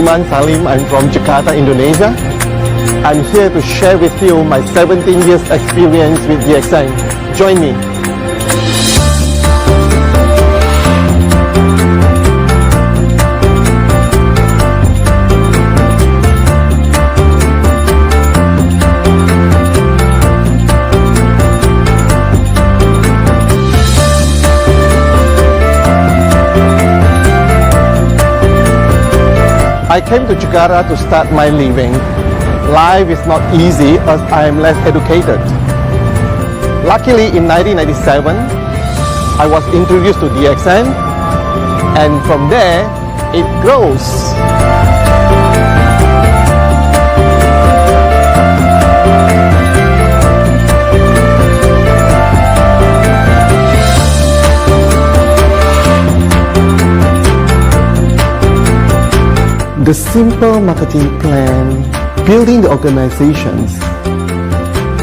Budiman Salim. I'm from Jakarta, Indonesia. I'm here to share with you my 17 years experience with DXN. Join me. I came to Jakarta to start my living. Life is not easy as I am less educated. Luckily, in 1997, I was introduced to DXN, and from there, it grows. The simple marketing plan, building the organizations,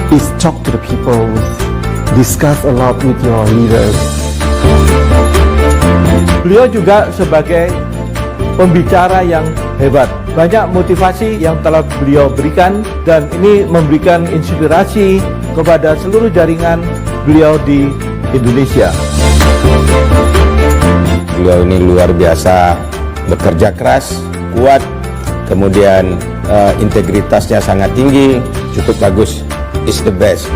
is talk to the people, discuss a lot with your leaders. Beliau juga sebagai pembicara yang hebat. Banyak motivasi yang telah beliau berikan dan ini memberikan inspirasi kepada seluruh jaringan beliau di Indonesia. Beliau ini luar biasa bekerja keras, kuat, kemudian integritasnya sangat tinggi, cukup bagus, is the best.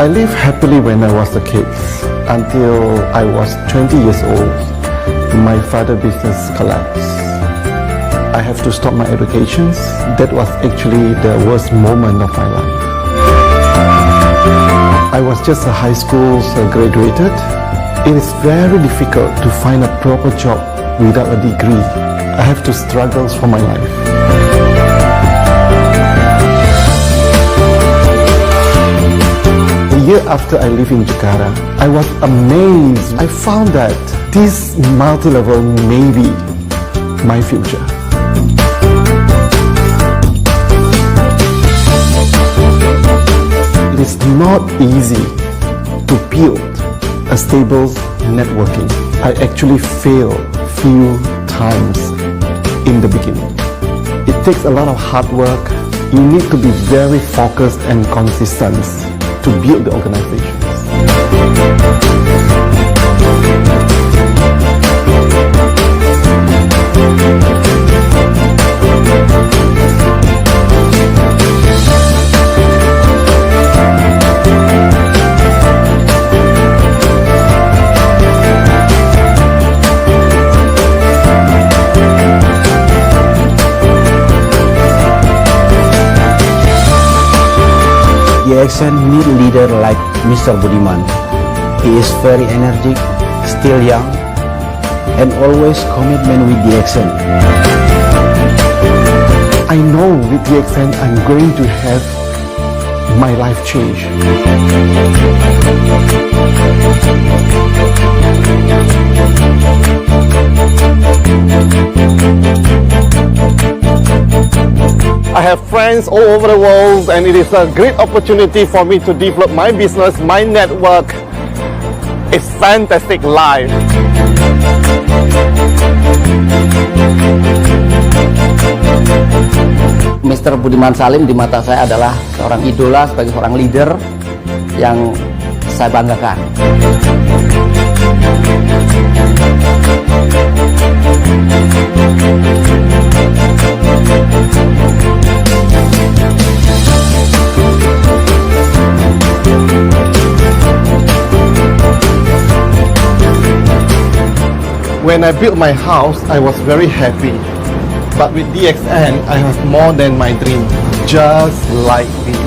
I lived happily when I was a kid. Until I was 20 years old, my father's business collapsed. I have to stop my education. That was actually the worst moment of my life. I was just a high school graduated. It is very difficult to find a proper job without a degree. I have to struggle for my life. A year after I lived in Jakarta, I was amazed. I found that this multi-level may be my future. It is not easy to build a stable networking. I actually failed few times in the beginning. It takes a lot of hard work. You need to be very focused and consistent to build the organizations. DXN need leader like Mr. Budiman. He is very energetic, still young, and always commitment with DXN. I know with DXN I'm going to have my life change. I have friends all over the world, and it is a great opportunity for me to develop my business, my network. It's fantastic life. Mr. Budiman Salim di mata saya adalah seorang idola sebagai seorang leader yang saya banggakan. When I built my house, I was very happy. But with DXN, I have more than my dream, just like this.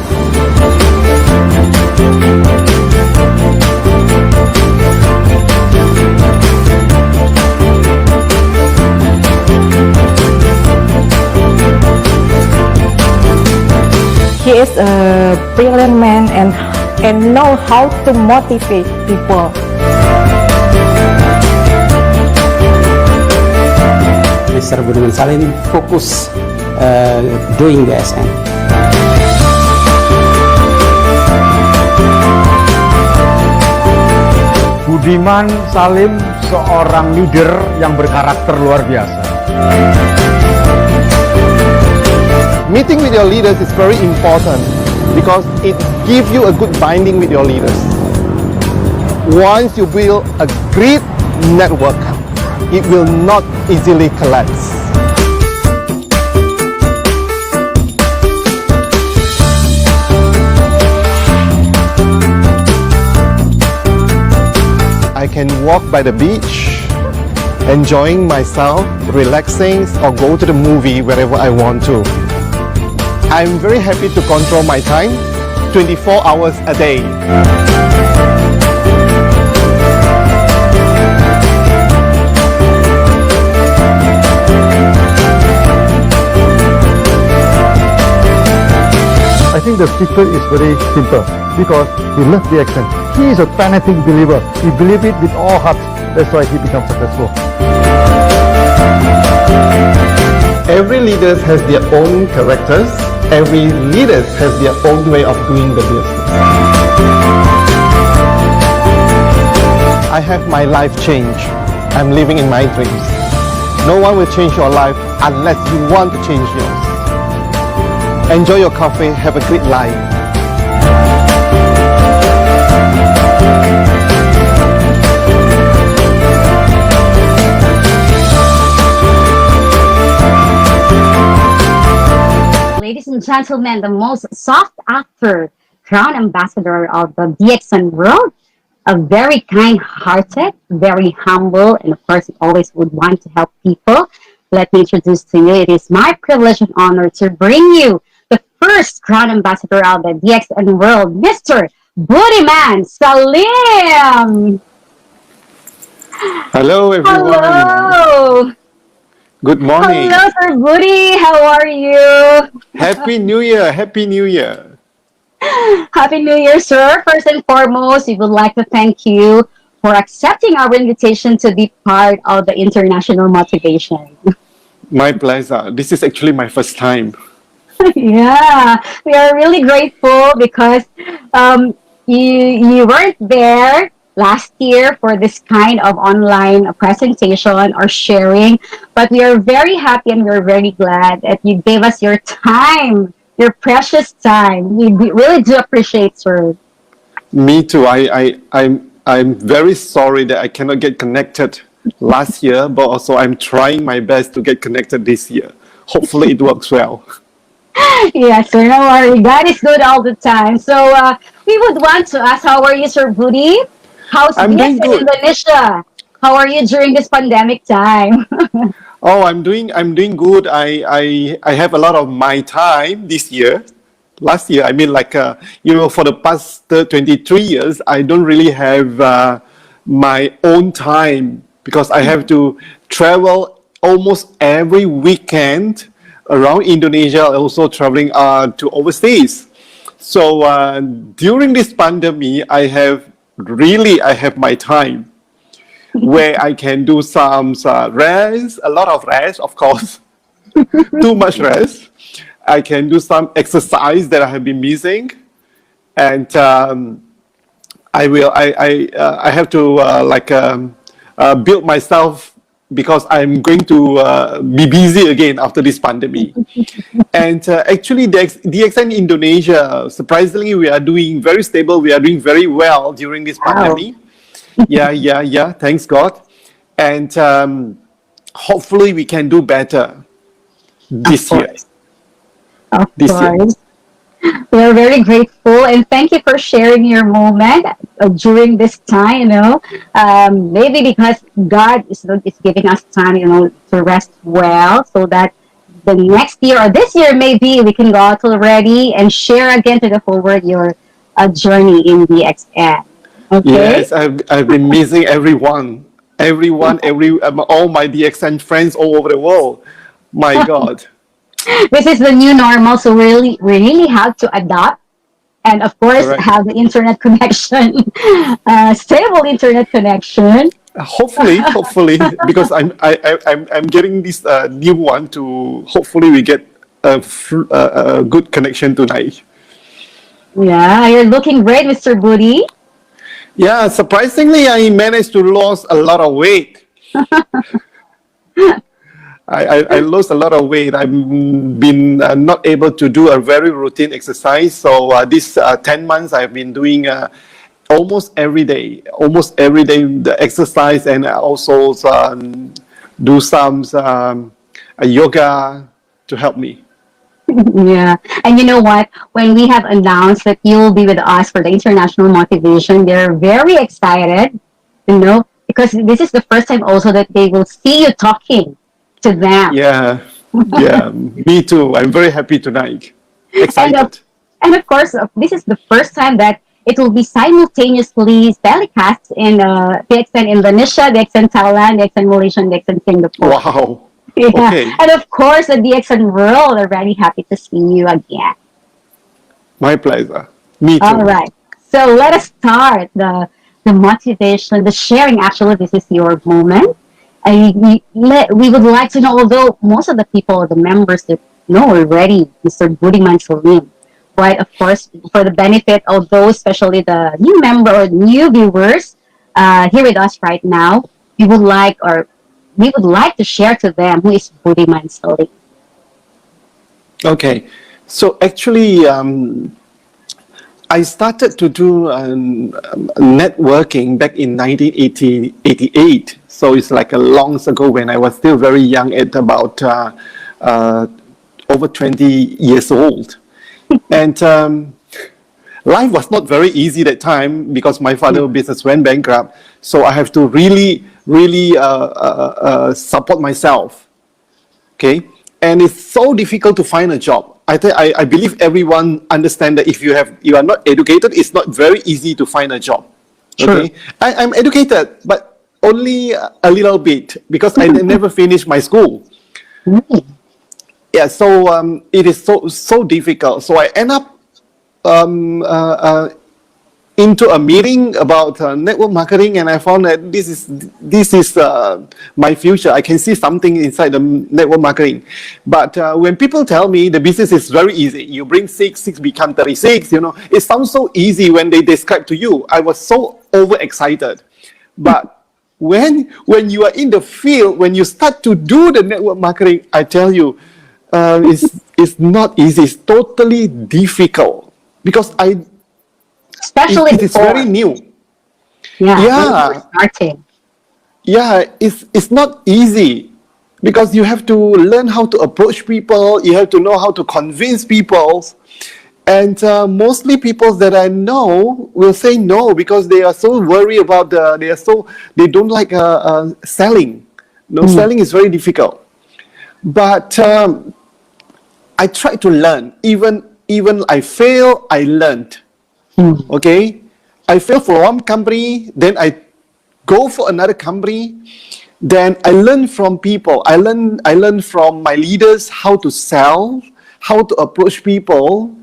is a brilliant man and know how to motivate people. Mr. Budiman Salim fokus doing DXN. Budiman Salim seorang leader yang berkarakter luar biasa. Meeting with your leaders is very important because it gives you a good binding with your leaders. Once you build a great network, it will not easily collapse. I can walk by the beach, enjoying myself, relaxing, or go to the movie wherever I want to. I'm very happy to control my time 24 hours a day. I think the secret is very simple because he loves DXN. He is a fanatic believer. He believes it with all heart. That's why he becomes successful. Every leader has their own characters. Every leader has their own way of doing the business. I have my life change. I'm living in my dreams. No one will change your life unless you want to change yours. Enjoy your coffee. Have a great life. Ladies and gentlemen, the most sought after crown ambassador of the DXN world, a very kind-hearted, very humble, and of course, he always would want to help people. Let me introduce to you, it is my privilege and honor to bring you the first crown ambassador of the DXN world, Mr. Budiman Salim. Hello, everyone. Hello. Good morning. Hello, Sir Budi. How are you? Happy New Year. Happy New Year. Happy New Year, sir. First and foremost, we would like to thank you for accepting our invitation to be part of the International Motivation. My pleasure. This is actually my first time. Yeah, we are really grateful because you weren't there last year for this kind of online presentation or sharing, but we are very happy and we're very glad that you gave us your time, your precious time. We really do appreciate, sir. Me too. I'm very sorry that I cannot get connected last year, but also I'm trying my best to get connected this year. Hopefully it works well. Yes, sir. No worry. God is good all the time. So we would want to ask, how are you, Sir Budi? How's I'm business doing in good. Indonesia? How are you during this pandemic time? Oh, I'm doing good. I have a lot of my time this year. Last year, I mean, like for the past 23 years, I don't really have my own time because I have to travel almost every weekend around Indonesia, also traveling to overseas. So during this pandemic, I have my time where I can do some rest, a lot of rest, of course, too much rest. I can do some exercise that I have been missing, and I have to build myself because I'm going to be busy again after this pandemic. And actually, DXN Indonesia, surprisingly, we are doing very stable. We are doing very well during this pandemic. Yeah. Thanks God. And hopefully we can do better this year. Of course. We are very grateful and thank you for sharing your moment during this time, maybe because God is giving us time, to rest well so that the next year or this year maybe we can go out already and share again to the whole world your journey in DXN. Okay? Yes, I've been missing everyone, all my DXN friends all over the world. My God. This is the new normal, so we really have to adapt, and of course Correct. have the internet connection, stable internet connection. Hopefully, because I'm getting this new one to hopefully we get a good connection tonight. Yeah, you're looking great, Mr. Booty. Yeah, surprisingly, I managed to lose a lot of weight. I lost a lot of weight. I've been not able to do a very routine exercise. So this 10 months I've been doing almost every day the exercise, and also do some yoga to help me. Yeah. And you know what? When we have announced that you'll be with us for the International Motivation, they're very excited, because this is the first time also that they will see you talking to them. Yeah, yeah, me too. I'm very happy tonight. And Excited. and of course, this is the first time that it will be simultaneously telecast in DXN Indonesia, DXN Thailand, DXN Malaysia, and DXN Singapore. Wow. Yeah. Okay. And of course, the DXN world are very happy to see you again. My pleasure. Me too. All right. So let us start the motivation, the sharing. Actually, this is your moment. We would like to know, although most of the people, the members that know already, Mr. Budiman Salim, but of course, for the benefit of those, especially the new member or new viewers here with us right now, we would like to share to them who is Budiman Salim. Okay. So actually, I started to do networking back in 1988. So it's like a long ago when I was still very young, at about over 20 years old. And life was not very easy that time because my father's business went bankrupt. So I have to really support myself. Okay. And it's so difficult to find a job. I believe everyone understands that if you are not educated, it's not very easy to find a job. Okay, I'm educated, but only a little bit because I never finished my school. Yeah, so it is so difficult. So I end up into a meeting about network marketing, and I found that this is my future. I can see something inside the network marketing. But when people tell me the business is very easy, you bring six become 36, it sounds so easy when they describe to you. I was so overexcited. But when you are in the field, when you start to do the network marketing, I tell you, it's not easy. It's totally difficult because Especially it is before. very new. Yeah. Yeah. When you were starting. Yeah, it's not easy because you have to learn how to approach people. You have to know how to convince people. And mostly people that I know will say no because they are so worried about they don't like selling. Selling is very difficult. But I try to learn. Even I fail, I learned. Okay, I fail for one company, then I go for another company. Then I learn from people. I learn from my leaders how to sell, how to approach people.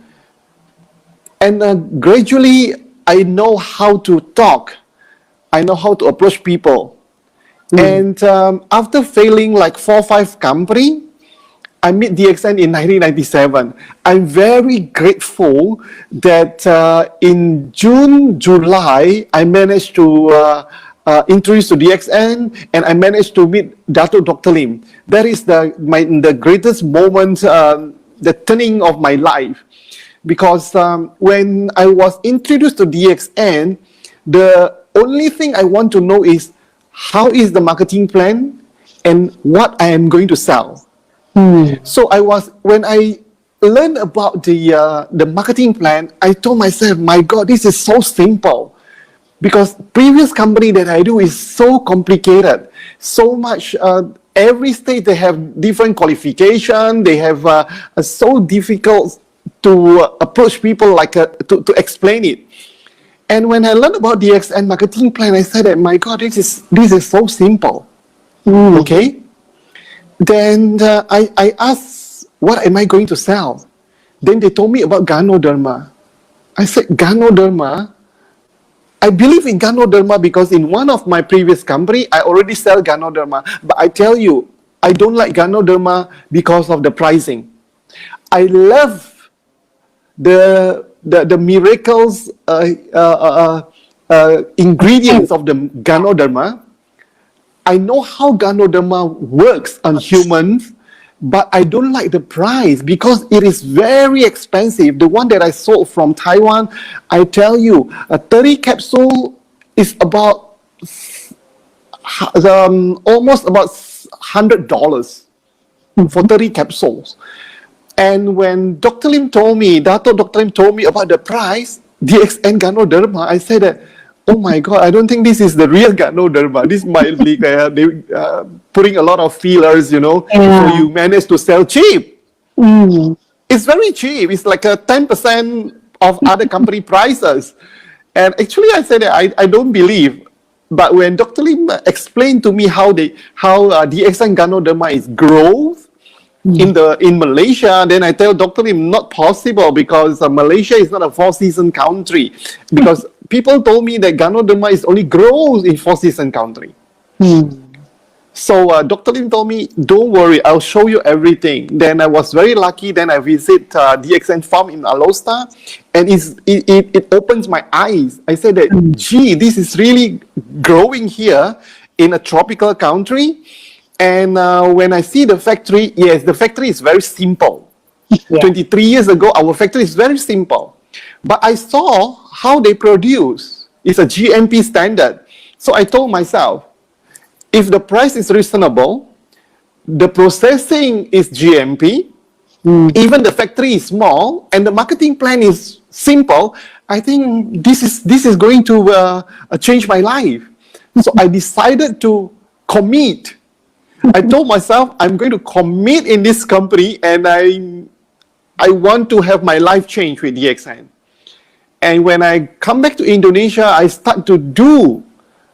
And gradually, I know how to talk. I know how to approach people. And after failing like 4 or 5 companies, I met DXN in 1997. I'm very grateful that in July, I managed to introduce to DXN, and I managed to meet Dr. Lim. That is the greatest moment, the turning of my life. Because when I was introduced to DXN, the only thing I want to know is how is the marketing plan and what I am going to sell. So when I learned about the marketing plan, I told myself, my God, this is so simple. Because previous company that I do is so complicated, so much. Every state they have different qualification. They have so difficult to approach people, like to explain it. And when I learned about DXN marketing plan, I said that, my God, this is so simple. Okay. Then I asked what am I going to sell? Then they told me about Ganoderma. I said, Ganoderma? I believe in Ganoderma because in one of my previous company, I already sell Ganoderma. But I tell you, I don't like Ganoderma because of the pricing. I love the miracles ingredients of the Ganoderma. I know how Ganoderma works on humans, but I don't like the price because it is very expensive. The one that I sold from Taiwan, I tell you, a 30 capsule is about almost about $100 for 30 capsules. And when Dr. Lim told me, Dr. Lim told me about the price, DXN Ganoderma, I said that, oh my God, I don't think this is the real Ganoderma. This might be putting a lot of feelers, you know, so you manage to sell cheap. It's very cheap. It's like a 10% of other company prices. And actually, I said that I don't believe. But when Dr. Lim explained to me how DXN Ganoderma is growth, in Malaysia, then I tell Dr. Lim not possible because Malaysia is not a four-season country. Because people told me that Ganoderma is only grows in four-season country. So Dr. Lim told me, don't worry, I'll show you everything. Then I was very lucky. Then I visit DXN farm in Alosta, and it opens my eyes. I said that, gee, this is really growing here in a tropical country. And when I see the factory, yes, the factory is very simple. 23 years ago, our factory is very simple. But I saw how they produce. It's a GMP standard. So I told myself, if the price is reasonable, the processing is GMP, even the factory is small, and the marketing plan is simple, I think this is going to change my life. So I decided to commit. I told myself I'm going to commit in this company, and I want to have my life change with DXN. And when I come back to Indonesia,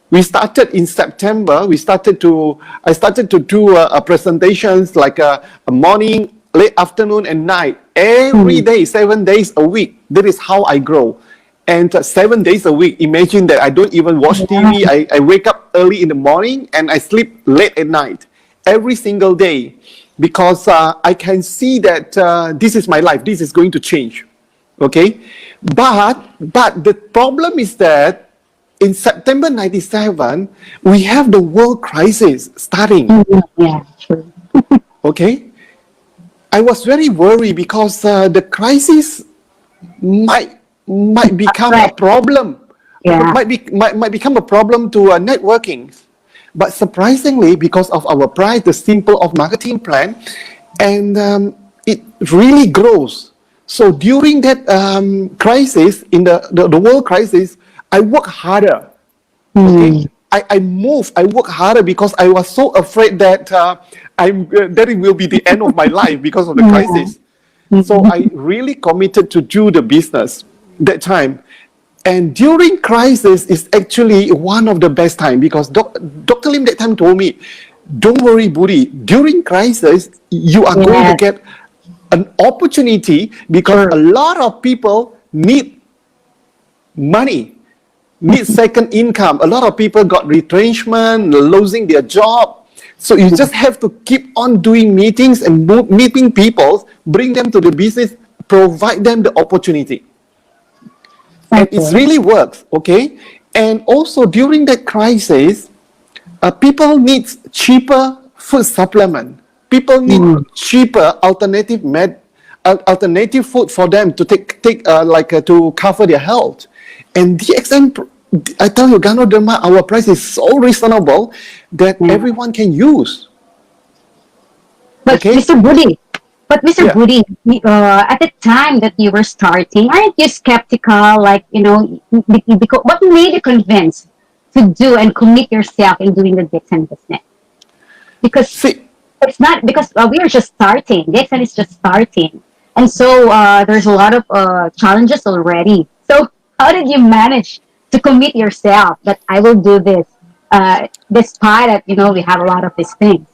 we started in September. I started to do presentations like a morning, late afternoon, and night. Every day, 7 days a week. That is how I grow. And 7 days a week, imagine that I don't even watch TV. I wake up early in the morning and I sleep late at night. Every single day, because I can see that this is my life. This is going to change, okay? But the problem is that in September '97, we have the world crisis starting. Yeah, true. Okay, I was very worried because the crisis might become a problem. Might become a problem to networking. But surprisingly, because of our price, the simple of marketing plan, and it really grows. So during that crisis, in the world crisis, I work harder. Okay? I work harder because I was so afraid that that it will be the end of my life because of the crisis. So I really committed to do the business that time. And during crisis is actually one of the best time because Dr. Lim that time told me, don't worry, Budi, during crisis, you are going to get an opportunity because a lot of people need money, need second income. A lot of people got retrenchment, losing their job. So you just have to keep on doing meetings and meeting people, bring them to the business, provide them the opportunity. And it really works, okay? And also during that crisis, people need cheaper food supplement. People need cheaper alternative food for them to take to cover their health. And DXN, I tell you, Ganoderma, our price is so reasonable that everyone can use. But okay? Mr. Budi, at the time that you were starting, aren't you skeptical? Like, because what made you convinced to do and commit yourself in doing the DXN business? Because it's not because we are just starting. DXN is just starting, and so there's a lot of challenges already. So how did you manage to commit yourself that I will do this, despite that we have a lot of these things?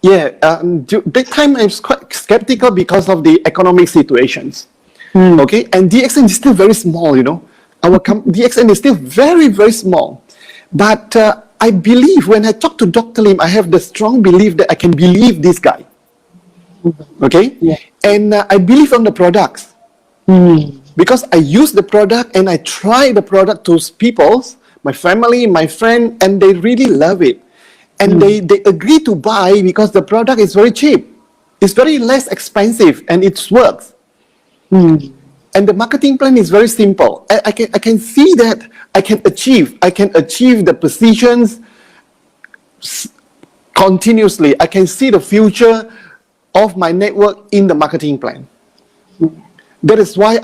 Yeah, that time I was quite skeptical because of the economic situations. Okay, and DXN is still very small, you know. DXN is still very, very small. But I believe when I talk to Dr. Lim, I have the strong belief that I can believe this guy. Okay? Yeah. And I believe on the products. Because I use the product and I try the product to people, my family, my friend, and they really love it. And they agree to buy because the product is very cheap. It's very less expensive and it works. And the marketing plan is very simple. I can see that I can achieve the positions continuously. I can see the future of my network in the marketing plan. That is why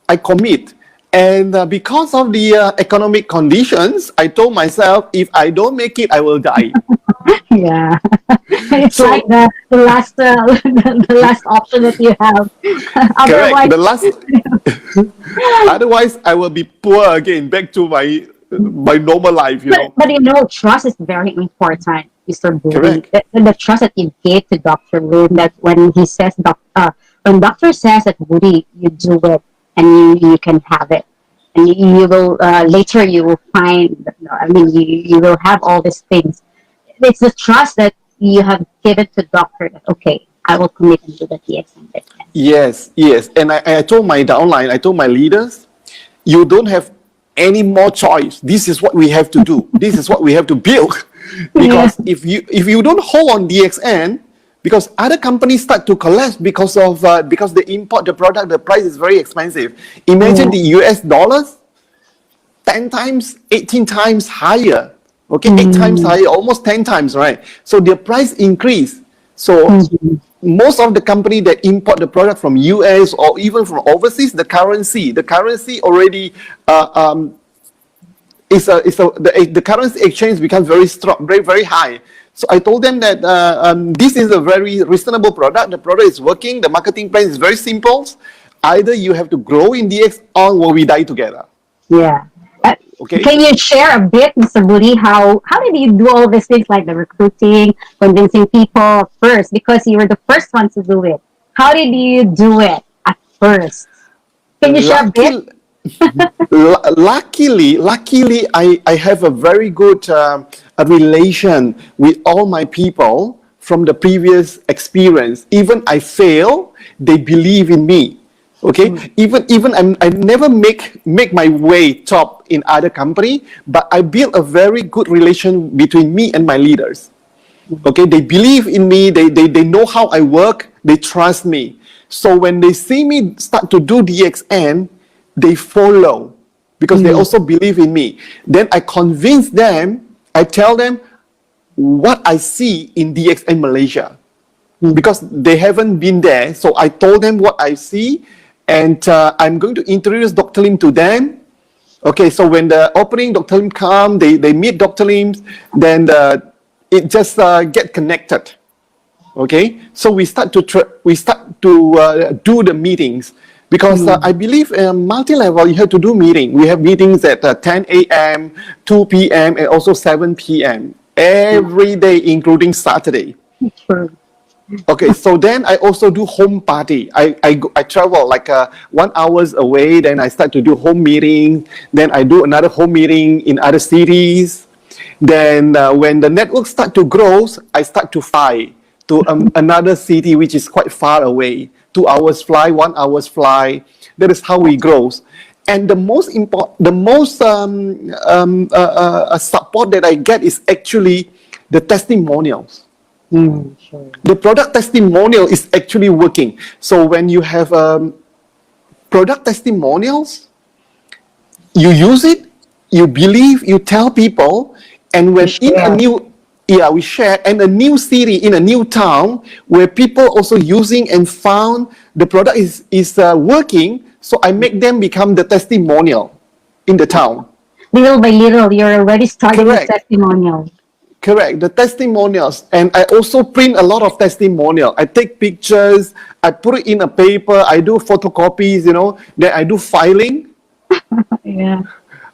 I commit. And because of the economic conditions, I told myself, if I don't make it, I will die. Yeah, it's So- like the last the last option that you have. Correct. Otherwise, The last. Otherwise, I will be poor again, back to my normal life. You know. but you know, trust is very important, Mr. Boone. Correct. The trust that you gave to Dr. Lim, that when he says, when doctor says that, Woody, you do it and you can have it. And you will, later you will find, I mean, you will have all these things. It's the trust that you have given to doctor that, okay, I will commit and do the DXN. Yes, yes. And I told my downline, I told my leaders, you don't have any more choice. This is what we have to do. This is what we have to build. Because if you don't hold on DXN, because other companies start to collapse because they import the product, the price is very expensive. Imagine the US dollars, 10 times, 18 times higher. Okay, 8 times higher, almost 10 times, right? So their price increase. So most of the company that import the product from US or even from overseas, the currency already the currency exchange becomes very strong, very, very high. So I told them that this is a very reasonable product. The product is working. The marketing plan is very simple. Either you have to grow in DX or we die together. Yeah. Okay. Can you share a bit, Mr. Woody, how did you do all these things like the recruiting, convincing people first? Because you were the first one to do it. How did you do it at first? Can you share a bit? Luckily, I have a very good a relation with all my people from the previous experience. Even I fail, they believe in me. Okay, even I never make my way top in other company, but I build a very good relation between me and my leaders. Okay, they believe in me, they know how I work, they trust me. So when they see me start to do DXN, they follow because they also believe in me. Then I convince them, I tell them what I see in DXN Malaysia. Because they haven't been there, so I told them what I see. And I'm going to introduce Dr. Lim to them. Okay, so when the opening, Dr. Lim come, they meet Dr. Lim, then it just get connected. Okay, so we start to do the meetings because I believe multi-level you have to do meeting. We have meetings at 10 a.m., 2 p.m., and also 7 p.m. every day, including Saturday. Okay, so then I also do home party. I travel like 1 hour away, then I start to do home meeting. Then I do another home meeting in other cities. Then when the network start to grow, I start to fly to another city which is quite far away. 2 hours fly, 1 hour's fly. That is how we grow. And the most support that I get is actually the testimonials. The product testimonial is actually working. So when you have product testimonials, you use it, you believe, you tell people, and when we share, and a new city in a new town where people also using and found the product is working, so I make them become the testimonial in the town. Little by little, you're already starting Correct. the testimonial. Correct, the testimonials. And I also print a lot of testimonial. I take pictures, I put it in a paper, I do photocopies, then I do filing. Yeah.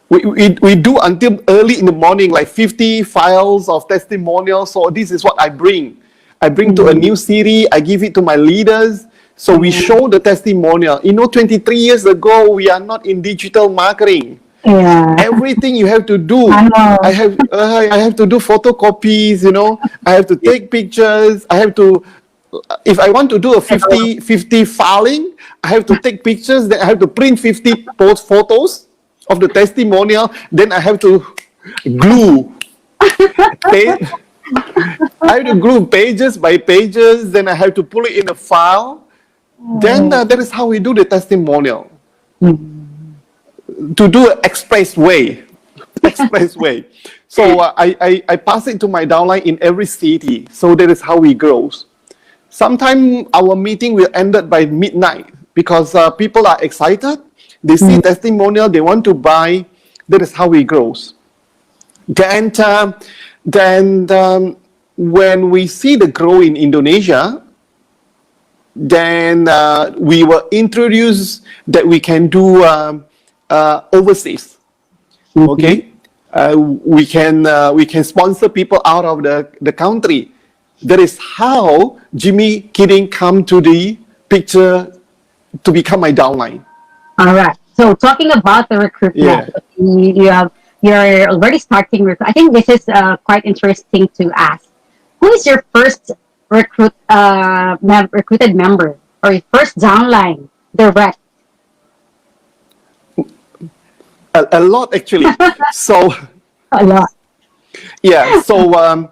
We do until early in the morning, like 50 files of testimonials. So this is what I bring. I bring to a new city, I give it to my leaders. So we show the testimonial. 23 years ago, we are not in digital marketing. Yeah. Everything you have to do. I know. I have to do photocopies, I have to take pictures. I have to, if I want to do a 50 filing, I have to take pictures. Then I have to print 50 post photos of the testimonial. Then I have to glue. I have to glue pages by pages. Then I have to pull it in a file. Then that is how we do the testimonial. To do an express way. So I pass it to my downline in every city. So that is how we grow. Sometimes our meeting will end up by midnight because people are excited. They see testimonial, they want to buy. That is how we grow. Then when we see the growth in Indonesia, then we were introduced that we can do overseas. Okay, we can sponsor people out of the country. That is how Jimmy Kidding come to the picture to become my downline. All right. So talking about the recruitment, you're already starting. I think this is quite interesting to ask. Who is your first recruited member or your first downline direct? A lot actually. So A lot. yeah. So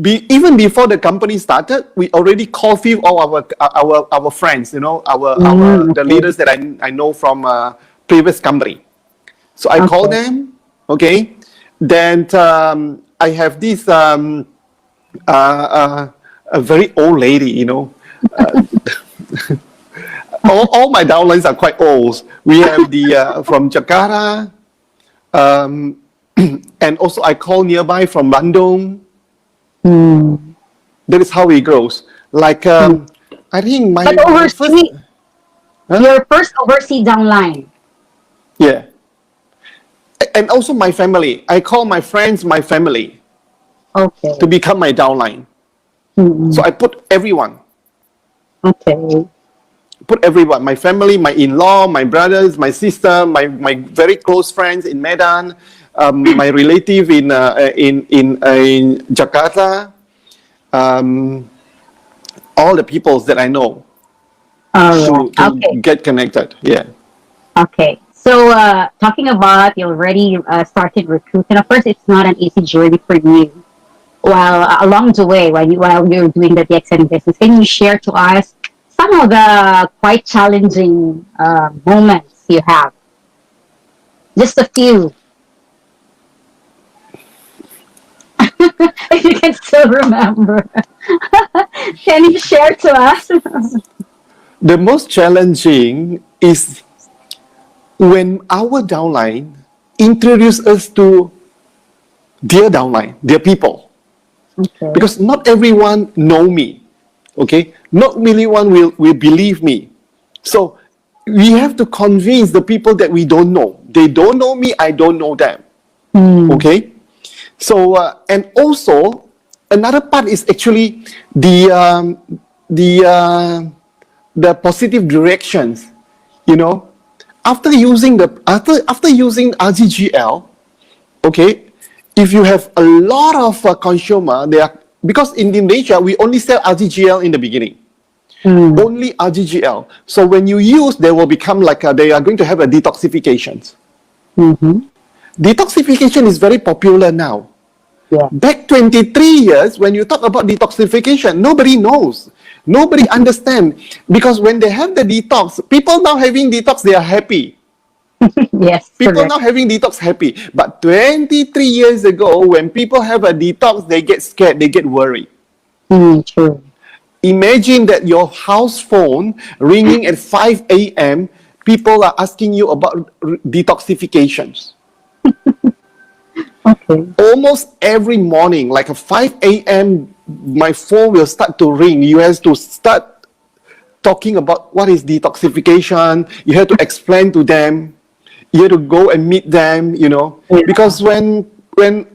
even before the company started, we already called few of our friends. The leaders that I know from previous company. So I call them. Okay. Then I have this a very old lady. All my downlines are quite old. We have the from Jakarta, and also I call nearby from Bandung. That is how it grows. Like I think my overseas, first, your first overseas downline. yeah, and also my family. I call my friends my family Okay. to become my downline. So I put everyone. Okay. Put everyone, my family, my in-law, my brothers, my sister, my very close friends in Medan, my relative in Jakarta, all the peoples that I know to Okay. get connected. Yeah. Okay. So talking about you already started recruiting. Of course, it's not an easy journey for you. While along the way, while you're doing the DXN business, can you share to us some of the quite challenging moments you have? Just a few. If you can still remember. Can you share to us? The most challenging is when our downline introduce us to their downline, their people. Okay. Because not everyone know me. Okay, not everyone will believe me. So we have to convince the people that we don't know. They don't know me, I don't know them. Okay, so and also another part is actually the positive directions. After using after using RGGL, okay, if you have a lot of consumer, because in Indonesia, we only sell RGGL in the beginning. Only RGGL. So when you use, they will become like, they are going to have a detoxification. Detoxification is very popular now. Yeah. Back 23 years, when you talk about detoxification, nobody knows. Nobody understands. Because when they have the detox, people now having detox, they are happy. Yes. People Correct. now having detox happy. But 23 years ago, when people have a detox, they get scared, they get worried. True. Imagine that your house phone ringing at 5 a.m., people are asking you about detoxifications. Okay. Almost every morning, like at 5 a.m., my phone will start to ring. You have to start talking about what is detoxification. You have to explain to them. You have to go and meet them, Yeah. because when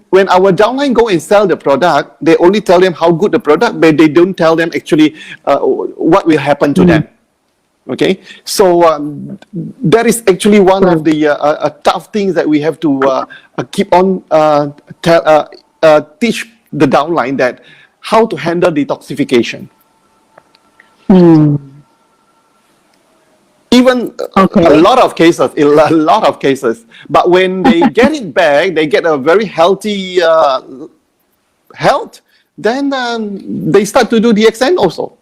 when our downline go and sell the product, they only tell them how good the product, but they don't tell them actually what will happen to them. Okay, so that is actually one of the tough things that we have to keep on teach the downline, that how to handle detoxification. Even a lot of cases, but when they get it back, they get a very healthy health, then they start to do DXN also.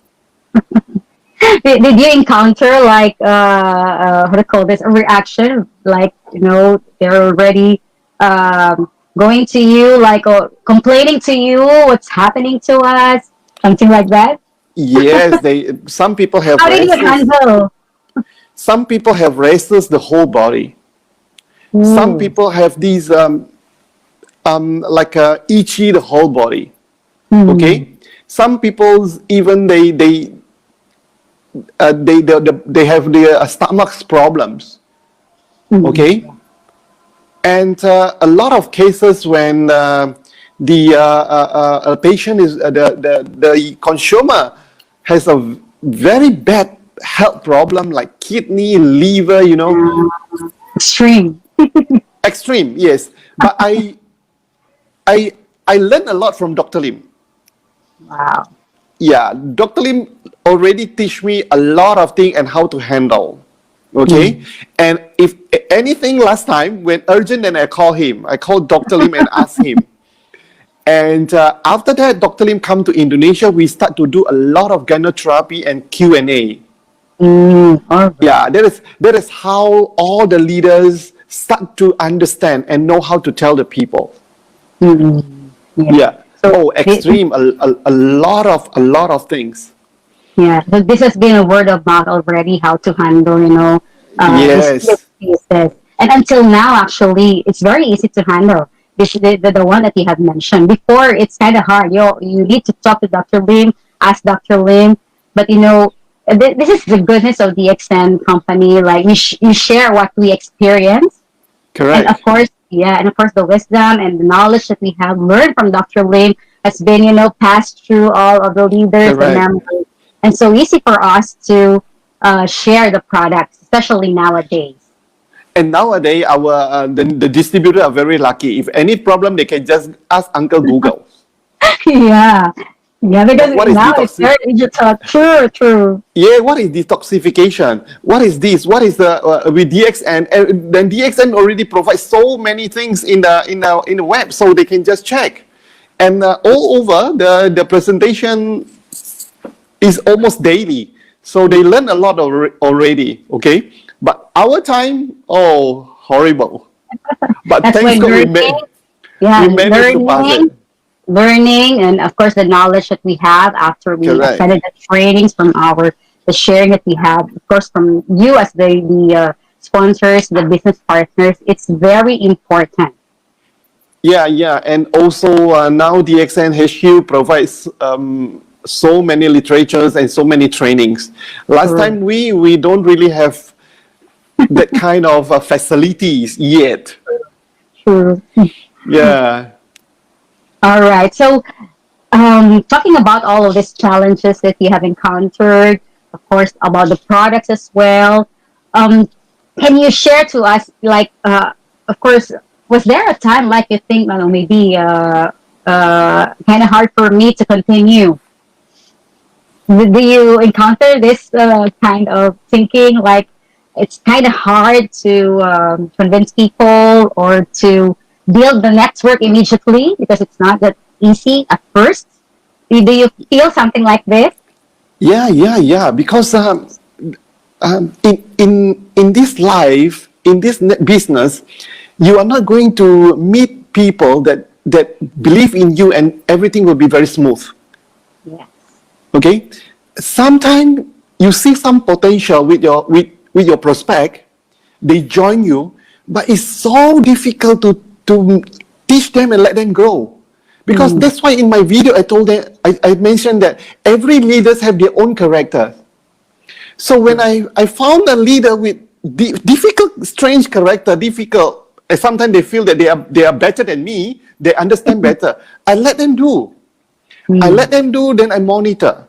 Did you encounter like how to call this, a reaction, like, you know, they're already going to you, like complaining to you what's happening to us, something like that? Yes, some people have How did you restless, handle? some people have restless the whole body. Some people have these like itchy the whole body. Okay, some people's even they have the stomach problems. Okay, and a lot of cases when the patient is the consumer has a very bad health problem, like kidney, liver, you know. Extreme. Extreme, yes. But I learned a lot from Dr. Lim. Wow. Yeah, Dr. Lim already teach me a lot of things and how to handle. Okay, and if anything last time when urgent, then I call him. I call Dr. Lim and ask him. And after that, Dr. Lim come to Indonesia. We start to do a lot of gynotherapy and Q&A. Yeah, that is how all the leaders start to understand and know how to tell the people. Yeah. So extreme, a lot of things. Yeah, so this has been a word of mouth already, how to handle, you know, Yes. these cases. And until now, actually, it's very easy to handle. The one that you have mentioned before, it's kind of hard. You need to talk to Dr. Lim, ask Dr. Lim. But you know, this is the goodness of the DXN company. Like you share what we experience, Correct. and of course, the wisdom and the knowledge that we have learned from Dr. Lim has been, you know, passed through all of the leaders, the Correct. members, and so easy for us to share the products, especially nowadays. And nowadays, our the distributor are very lucky. If any problem, they can just ask Uncle Google. Yeah, because What is now it's very digital. True. Yeah, what is detoxification? What is this? What is the with DXN? And then DXN already provides so many things in the web, so they can just check. And all over the presentation is almost daily, so they learn a lot already. Okay, but our time, oh, horrible. But That's thanks why God we managed to pass it. Learning, and of course the knowledge that we have after we Correct. attended the trainings, from the sharing that we have, of course, from you as the sponsors, the business partners. It's very important. Yeah, and also now DXN HQ provides so many literatures and so many trainings. Last time we don't really have that kind of facilities yet. True. Yeah. All right. So, talking about all of these challenges that you have encountered, of course, about the products as well. Can you share to us, like, of course, was there a time like you think, well, maybe kind of hard for me to continue? Do you encounter this kind of thinking, like it's kind of hard to convince people or to build the network immediately because it's not that easy at first? Do you feel something like this? Yeah. Because in this life, in this business, you are not going to meet people that believe in you and everything will be very smooth. Yes. Okay. Sometimes you see some potential with your prospect, they join you, but it's so difficult to teach them and let them grow. Because that's why in my video I told them, I mentioned that every leaders have their own character. So when I found a leader with difficult, strange character, difficult, and sometimes they feel that they are better than me, they understand better. I let them do. I let them do, then I monitor.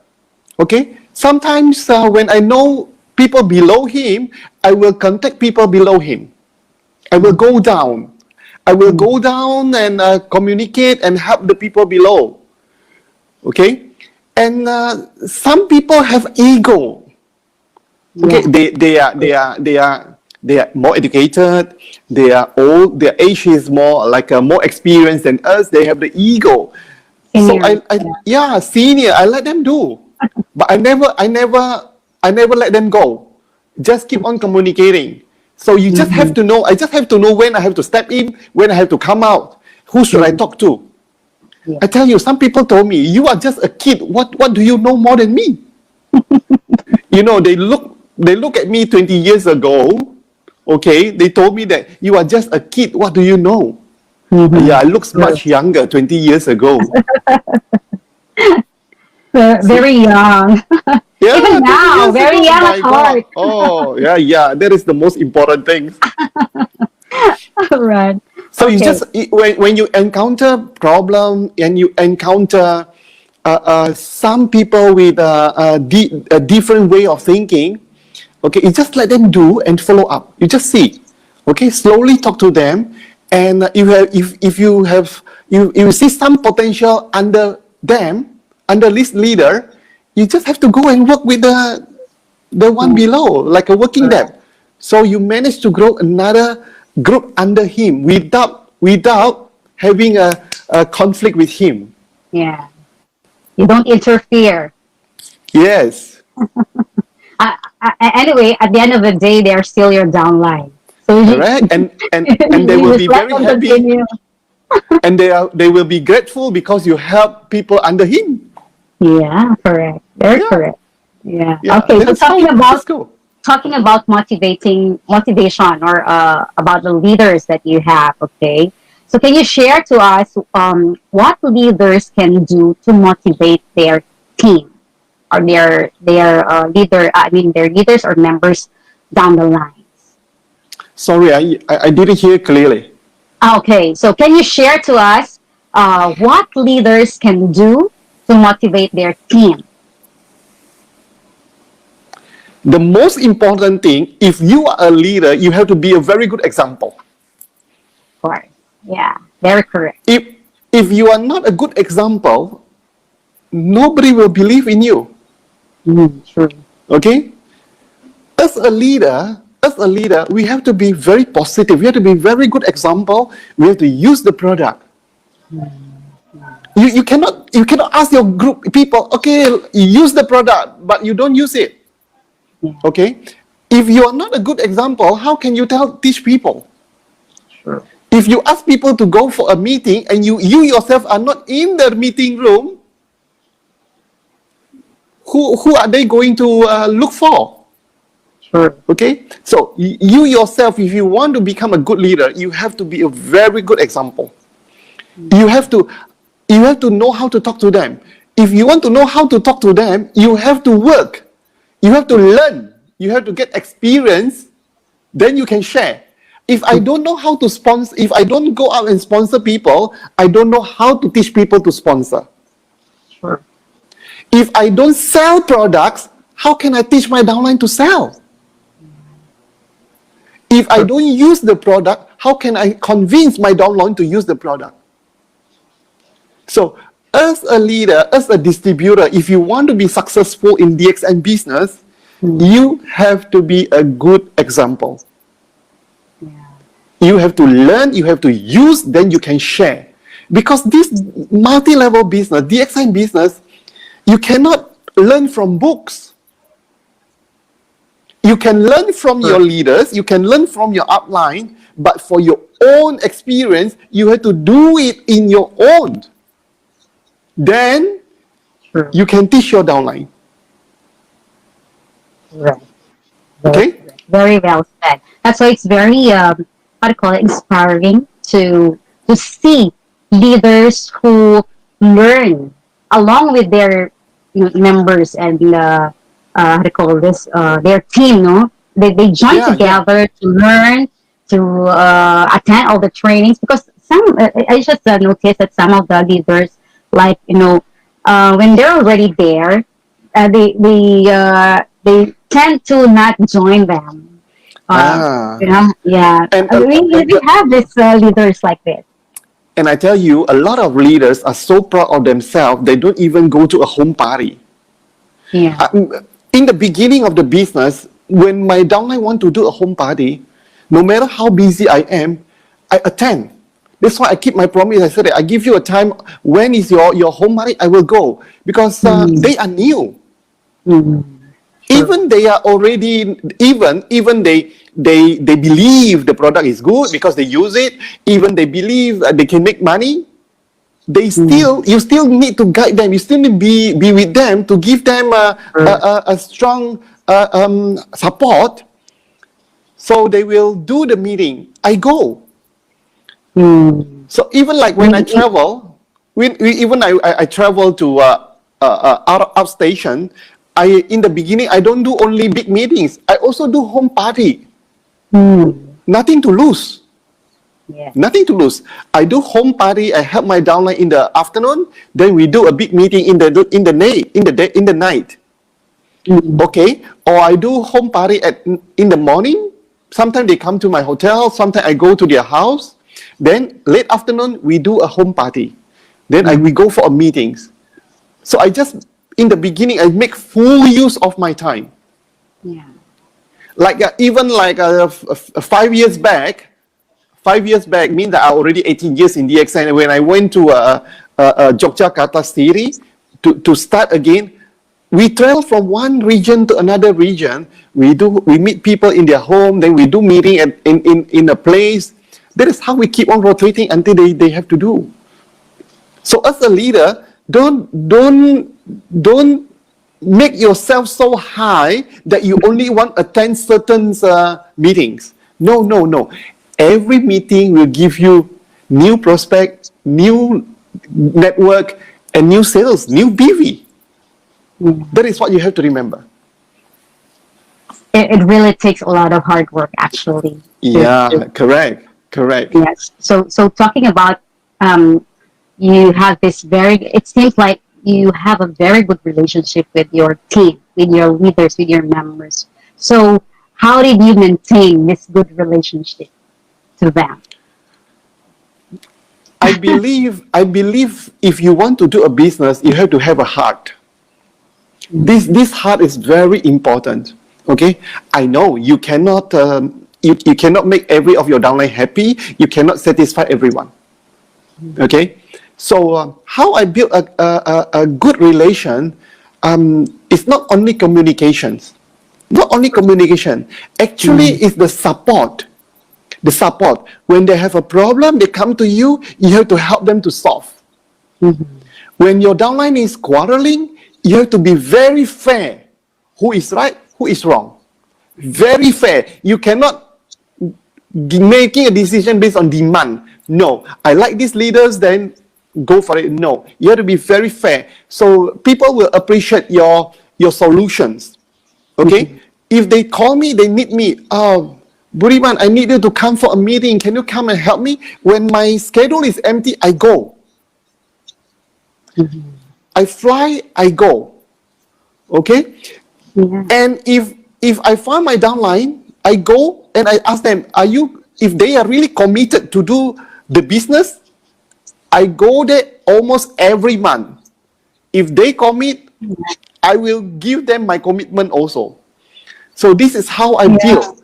Okay? Sometimes when I know people below him, I will contact people below him. I will go down. I will go down and communicate and help the people below. Okay? And some people have ego. Okay, they are more educated. They are old. Their age is more more experienced than us. They have the ego. So senior. I let them do, but I never let them go. Just keep on communicating. So you just have to know. I just have to know when I have to step in, when I have to come out. Who should I talk to? I tell you, some people told me, "You are just a kid. What do you know more than me?" You know, they look at me 20 years ago. Okay, they told me that you are just a kid. What do you know? Yeah, I look much younger 20 years ago. Very young. Yeah, Even 20 now, years very ago, young my at God. heart. Oh, yeah. That is the most important thing. Right. So you Okay. just when you encounter problem and you encounter some people with a different way of thinking, okay, you just let them do and follow up. You just see, okay, slowly talk to them, and if you see some potential under them, under this leader, you just have to go and work with the one below, like a working depth. So you manage to grow another group under him without having a conflict with him. Yeah. You don't interfere. Yes. Anyway, at the end of the day, they're still your downline. So you, Correct. And they you will just be let very them happy, continue. and they will be grateful because you help people under him. Yeah, correct. Very Yeah. correct. Yeah. Yeah. Okay. So That's how it's go. talking about motivation or about the leaders that you have. Okay. So can you share to us what leaders can do to motivate their team or their leader? I mean, their leaders or members down the line. Sorry, I didn't hear clearly. Okay, so can you share to us what leaders can do to motivate their team? The most important thing, if you are a leader, you have to be a very good example. Of course. Yeah, very correct. If you are not a good example, nobody will believe in you. True. Okay? As a leader, we have to be very positive. We have to be very good example. We have to use the product. You cannot ask your group people, okay, use the product, but you don't use it. Okay? If you are not a good example, how can you teach people? Sure. If you ask people to go for a meeting and you yourself are not in the meeting room, who are they going to look for? Sure. Okay? So you yourself, if you want to become a good leader, you have to be a very good example. You have to know how to talk to them. If you want to know how to talk to them, you have to work. You have to learn. You have to get experience. Then you can share. If I don't know how to sponsor, if I don't go out and sponsor people, I don't know how to teach people to sponsor. Sure. If I don't sell products, how can I teach my downline to sell? If I don't use the product, how can I convince my downline to use the product? So, as a leader, as a distributor, if you want to be successful in DXN business, you have to be a good example. You have to learn, you have to use, then you can share. Because this multi-level business, DXN business, you cannot learn from books. You can learn from your leaders, you can learn from your upline, but for your own experience, you have to do it in your own. Then you can teach your downline. Right. Okay? Very well said. That's why it's very inspiring to see leaders who learn along with their members and how to call this their team. No, they join together to learn, to attend all the trainings, because I just noticed that some of the leaders, like, when they're already there, they tend to not join them. Ah. Yeah. And, We have these leaders like this. and I tell you, a lot of leaders are so proud of themselves, they don't even go to a home party. Yeah. In the beginning of the business, when my downline want to do a home party, no matter how busy I am, I attend. That's why I keep my promise. I said that I give you a time. When is your home party? I will go, because they are new. Even they are already, even they believe the product is good because they use it. Even they believe they can make money. They still, you still need to guide them. You still need to be with them to give them a strong support. So they will do the meeting. I go. So even like when I travel, even I travel to outstation. In the beginning, I don't do only big meetings. I also do home party. Nothing to lose. Yeah. Nothing to lose. I do home party. I help my downline in the afternoon. Then we do a big meeting in the night. Okay. Or I do home party in the morning. Sometimes they come to my hotel. Sometimes I go to their house. Then late afternoon we do a home party. Then we go for meetings. So in the beginning, I make full use of my time. Yeah. Like even like 5 years back. 5 years back means that I already 18 years in DXN. When I went to Yogyakarta city to start again, we travel from one region to another region. We meet people in their home. Then we do meeting in a place. That is how we keep on rotating until they have to do. So as a leader, don't make yourself so high that you only want to attend certain meetings. No. Every meeting will give you new prospect, new network, and new sales, new BV. That is what you have to remember. It really takes a lot of hard work, actually. Yeah, correct. Yes. So talking about, you have this it seems like you have a very good relationship with your team, with your leaders, with your members. So how did you maintain this good relationship to them? I believe if you want to do a business, you have to have a heart. This heart is very important. Okay, I know you cannot you cannot make every of your downline happy. You cannot satisfy everyone. Okay, so how I build a good relation, it's not only communications. Not only communication. Actually, it's the support. The support. When they have a problem, they come to you. You have to help them to solve. When your downline is quarreling, you have to be very fair. Who is right? Who is wrong? Very fair. You cannot making a decision based on demand. No, I like these leaders, then go for it. No, you have to be very fair. So people will appreciate your solutions. Okay? If they call me, they need me. Budiman, I need you to come for a meeting. Can you come and help me? When my schedule is empty, I go. I fly, I go. Okay? Yeah. And if I find my downline, I go and I ask them, if they are really committed to do the business, I go there almost every month. If they commit, I will give them my commitment also. So this is how I build.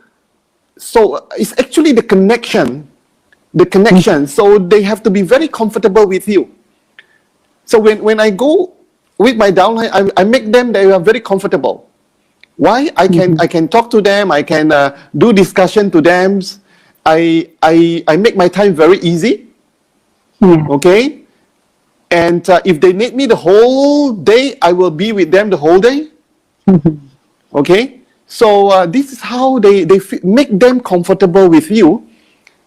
So it's actually the connection. So they have to be very comfortable with you. So when I go with my downline, I make them, they are very comfortable. Why? I can talk to them. I can do discussion to them. I make my time very easy. Okay? And if they need me the whole day, I will be with them the whole day. Okay? So this is how they make them comfortable with you.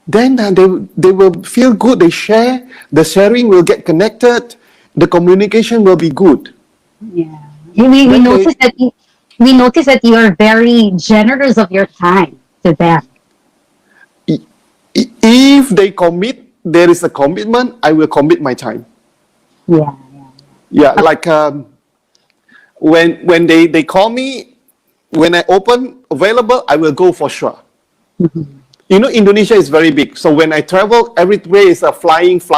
Then they will feel good. They share. The sharing will get connected. The communication will be good. Yeah. We notice that you are very generous of your time to them. if they commit, there is a commitment, I will commit my time. Yeah. Yeah, like when they call me, when I open available, I will go for sure. You know, Indonesia is very big, so when I travel, everywhere is a flying. So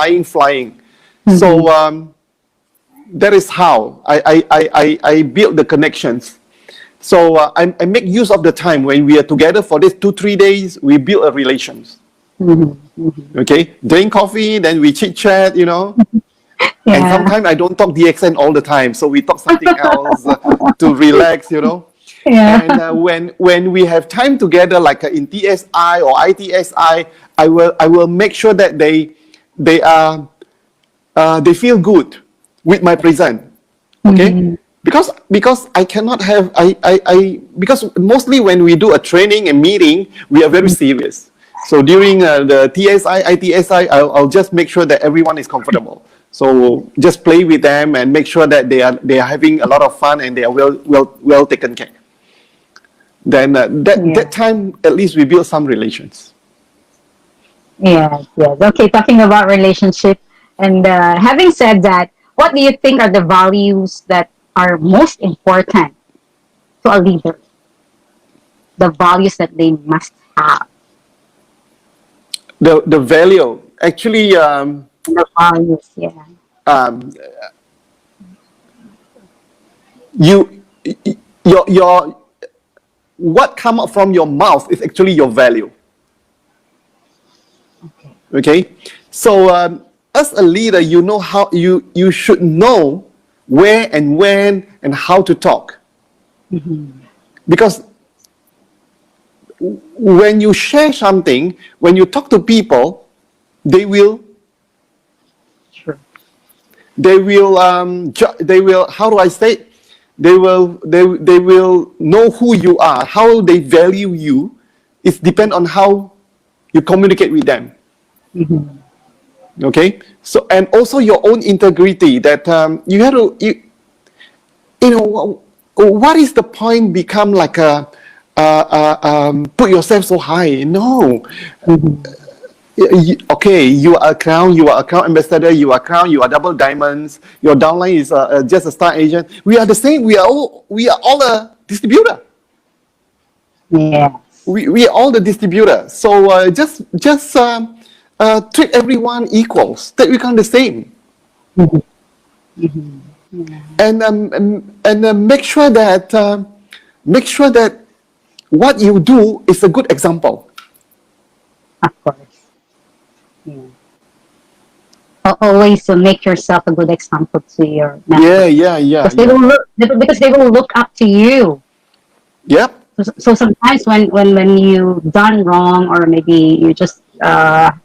that is how I build the connections. So I make use of the time when we are together for this 2-3 days. We build a relations. Okay, drink coffee, then we chit chat. You know. And Yeah. sometimes I don't talk DXN all the time, so we talk something else to relax, you know. Yeah. And when we have time together, like in TSI or ITSI, I will make sure that they feel good with my presence, okay? Because I cannot have because mostly when we do a training and meeting, we are very serious. So during the TSI, ITSI, I'll just make sure that everyone is comfortable. So just play with them and make sure that they are having a lot of fun and they are well taken care. Then that time at least we build some relations. Yes. Okay, talking about relationship, and having said that, what do you think are the values that are most important to a leader? The values that they must have. The value actually. The values, yeah. Your what come up from your mouth is actually your value. Okay, so as a leader, you know how you should know where and when and how to talk, because when you share something, when you talk to people, they will how do I say it? They will know who you are, how they value you. It depends on how you communicate with them. Okay, so and also your own integrity, that you have to you know, what is the point become like a put yourself so high? No. Okay, you are a crown ambassador, you are crown, you are double diamonds, your downline is just a star agent. We are the same, we are all a distributor. Yeah. We are all the distributor. So just treat everyone equals, that we become the same. And make sure that what you do is a good example. Of course. Always make yourself a good example to your members. Yeah. Because they will look up to you. Yep. So sometimes when you done wrong, or maybe you just have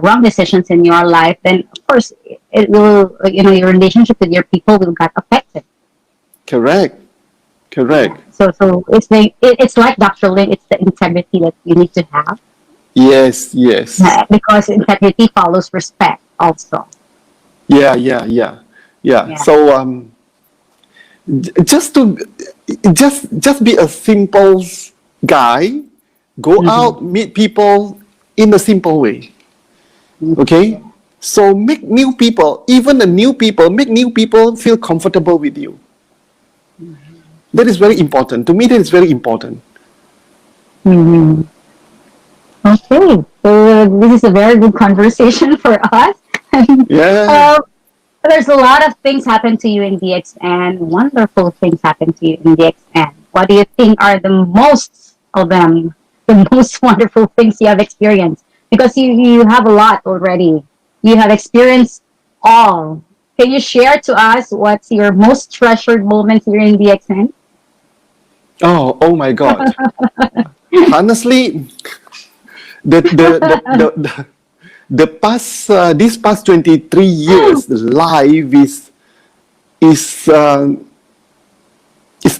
wrong decisions in your life, then of course it will, you know, your relationship with your people will get affected. Correct. So it's like Dr. Lin, it's the integrity that you need to have. Yes. Because integrity follows respect also. Yeah. So just be a simple guy. Go out, meet people in a simple way. Okay. So make new people, even the new people, make new people feel comfortable with you. That is very important. To me, that is very important. Okay, so this is a very good conversation for us. Yeah. There's a lot of things happen to you in DXN. Wonderful things happen to you in DXN. What do you think are the most wonderful things you have experienced? Because you have a lot already. You have experienced all. Can you share to us what's your most treasured moment here in DXN? Oh my God. Honestly, the past these past 23 years, life is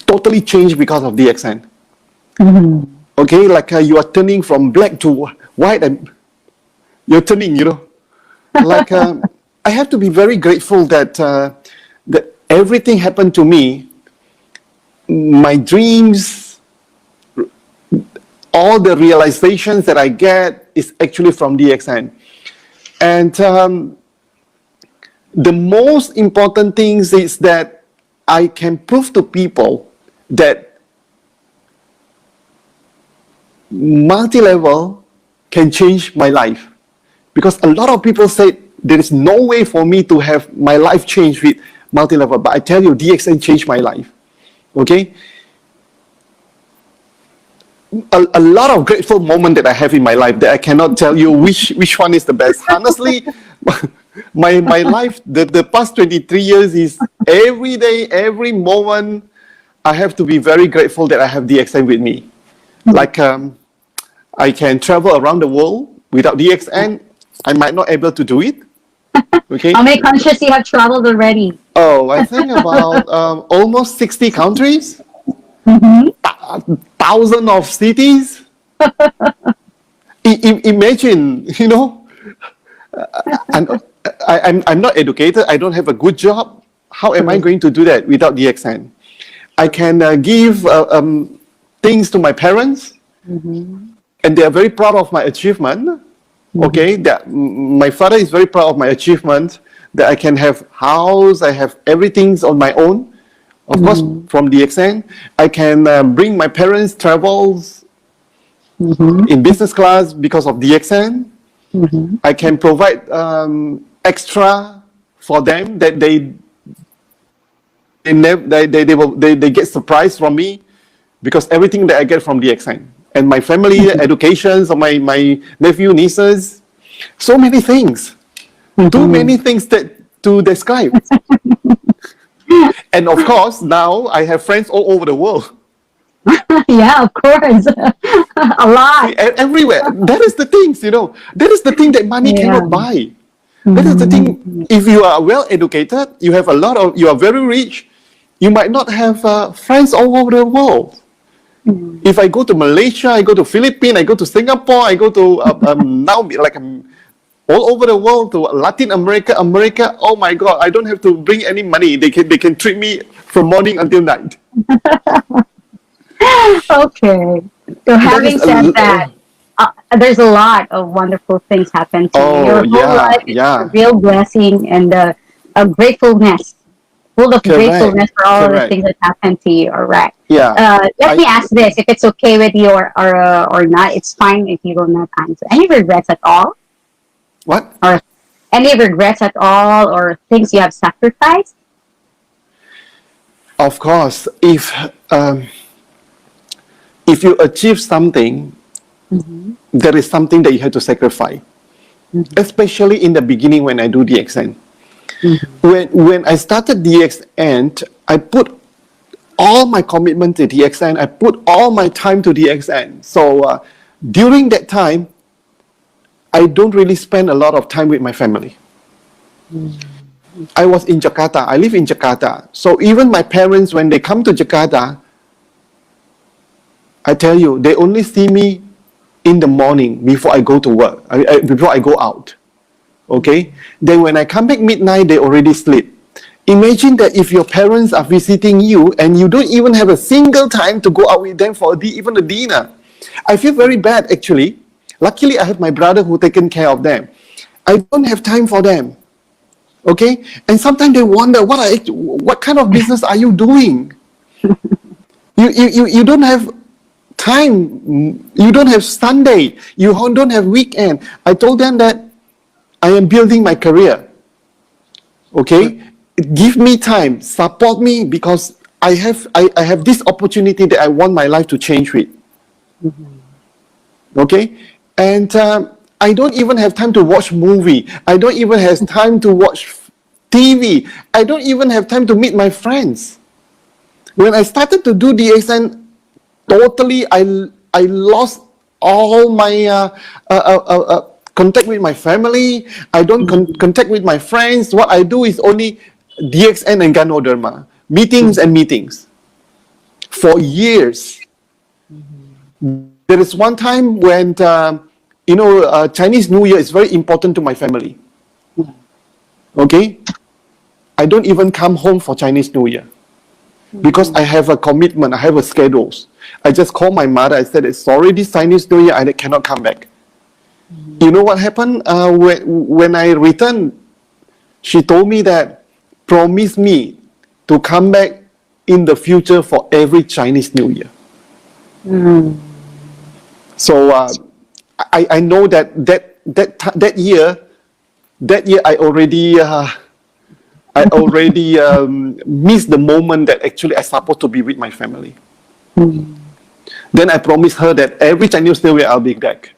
totally changed because of DXN. Okay, like you are turning from black to white, and you're turning, you know, like I have to be very grateful that that everything happened to me. My dreams, all the realizations that I get, is actually from DXN. And the most important thing is that I can prove to people that multi-level can change my life. Because a lot of people say there is no way for me to have my life changed with multi-level. But I tell you, DXN changed my life. Okay? A lot of grateful moments that I have in my life that I cannot tell you which one is the best. Honestly, my life, the past 23 years is every day, every moment, I have to be very grateful that I have DXN with me. Like, I can travel around the world. Without DXN, I might not able to do it. Okay. How many countries you have traveled already? Oh, I think about almost 60 countries. Thousands of cities. Imagine, you know, I'm not educated. I don't have a good job. How am I going to do that without DXN? I can give things to my parents, and they are very proud of my achievement. Okay, that my father is very proud of my achievement. That I can have house, I have everything on my own. Of course, from DXN, I can bring my parents travels in business class because of DXN. I can provide extra for them that they get surprised from me because everything that I get from DXN and my family educations of my nephew, nieces, so many things, too many things to describe. And of course, now I have friends all over the world. Yeah, of course. A lot. See, everywhere. That is the things, you know. That is the thing that money cannot buy. That is the thing. If you are well educated, you are very rich, you might not have friends all over the world. If I go to Malaysia, I go to Philippines, I go to Singapore, I go to now like all over the world, to Latin America, oh my God, I don't have to bring any money. They can treat me from morning until night. Okay. So having said that, there's a lot of wonderful things happen to you. Your whole life is a real blessing and a gratefulness, full of gratefulness for all the things that happened to you. All right. Yeah. Let me ask this: if it's okay with you or not, it's fine if you will not answer. Any regrets at all? What? Or any regrets at all, or things you have sacrificed? Of course, if you achieve something, there is something that you have to sacrifice. Especially in the beginning when I do DXN. When I started DXN, I put all my commitment to DXN. I put all my time to DXN. So during that time, I don't really spend a lot of time with my family. I was in Jakarta. I live in Jakarta. So even my parents, when they come to Jakarta, I tell you, they only see me in the morning before I go to work, before I go out. Okay? Then when I come back midnight, they already sleep. Imagine that if your parents are visiting you and you don't even have a single time to go out with them for even a dinner. I feel very bad actually. Luckily, I have my brother who taken care of them. I don't have time for them. Okay? And sometimes they wonder, what kind of business are you doing? You don't have time. You don't have Sunday. You don't have weekend. I told them that I am building my career. Okay? Give me time. Support me because I have this opportunity that I want my life to change with. Okay? And I don't even have time to watch movie. I don't even have time to watch TV. I don't even have time to meet my friends. When I started to do DXN, totally I lost all my contact with my family. I don't contact with my friends. What I do is only DXN and Ganoderma. Meetings and meetings. For years. There is one time when, Chinese New Year is very important to my family. Okay? I don't even come home for Chinese New Year. Because I have a commitment, I have a schedule. I just call my mother, I said, sorry, this Chinese New Year, I cannot come back. You know what happened? When I returned, she told me that, promise me to come back in the future for every Chinese New Year. So I know that year I already missed the moment that actually I supposed to be with my family. Then I promised her that every Chinese New Year I'll be back.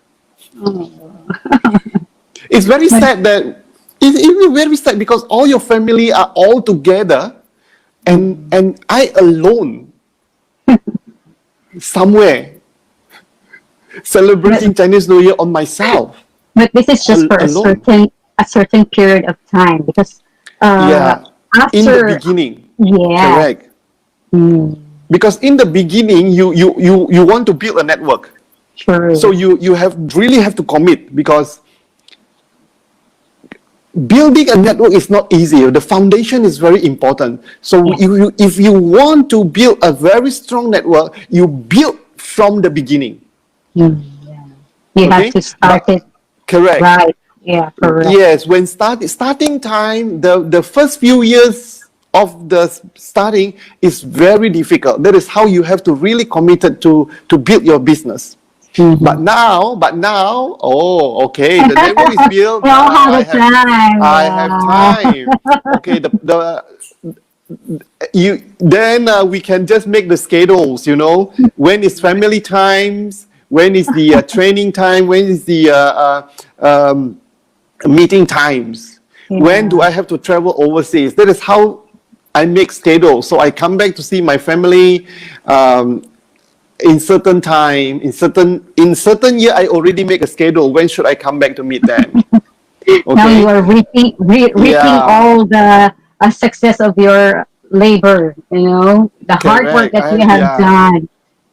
It's very sad that it's very sad because all your family are all together, and I alone somewhere celebrating Chinese New Year on myself. But this is just for alone. a certain period of time, because Yeah, after, in the beginning. yeah, Correct. Because in the beginning, you want to build a network. true. So you really have to commit, because building a network is not easy. The foundation is very important. So if you want to build a very strong network, you build from the beginning. You have to start it Correct. right. Yeah, correct. Yes, when starting time, the first few years of the starting is very difficult. That is how you have to really committed to build your business. But now, oh, okay, the network is built. We all have a time. I have time. Okay, we can just make the schedules. You know, when is family times, when is the training time, when is the meeting times, when do I have to travel overseas. That is how I make schedules. So I come back to see my family in certain time, in certain year. I already make a schedule. When should I come back to meet them? Okay. Now you are reaping all the success of your labor. You know, the hard work that you have done.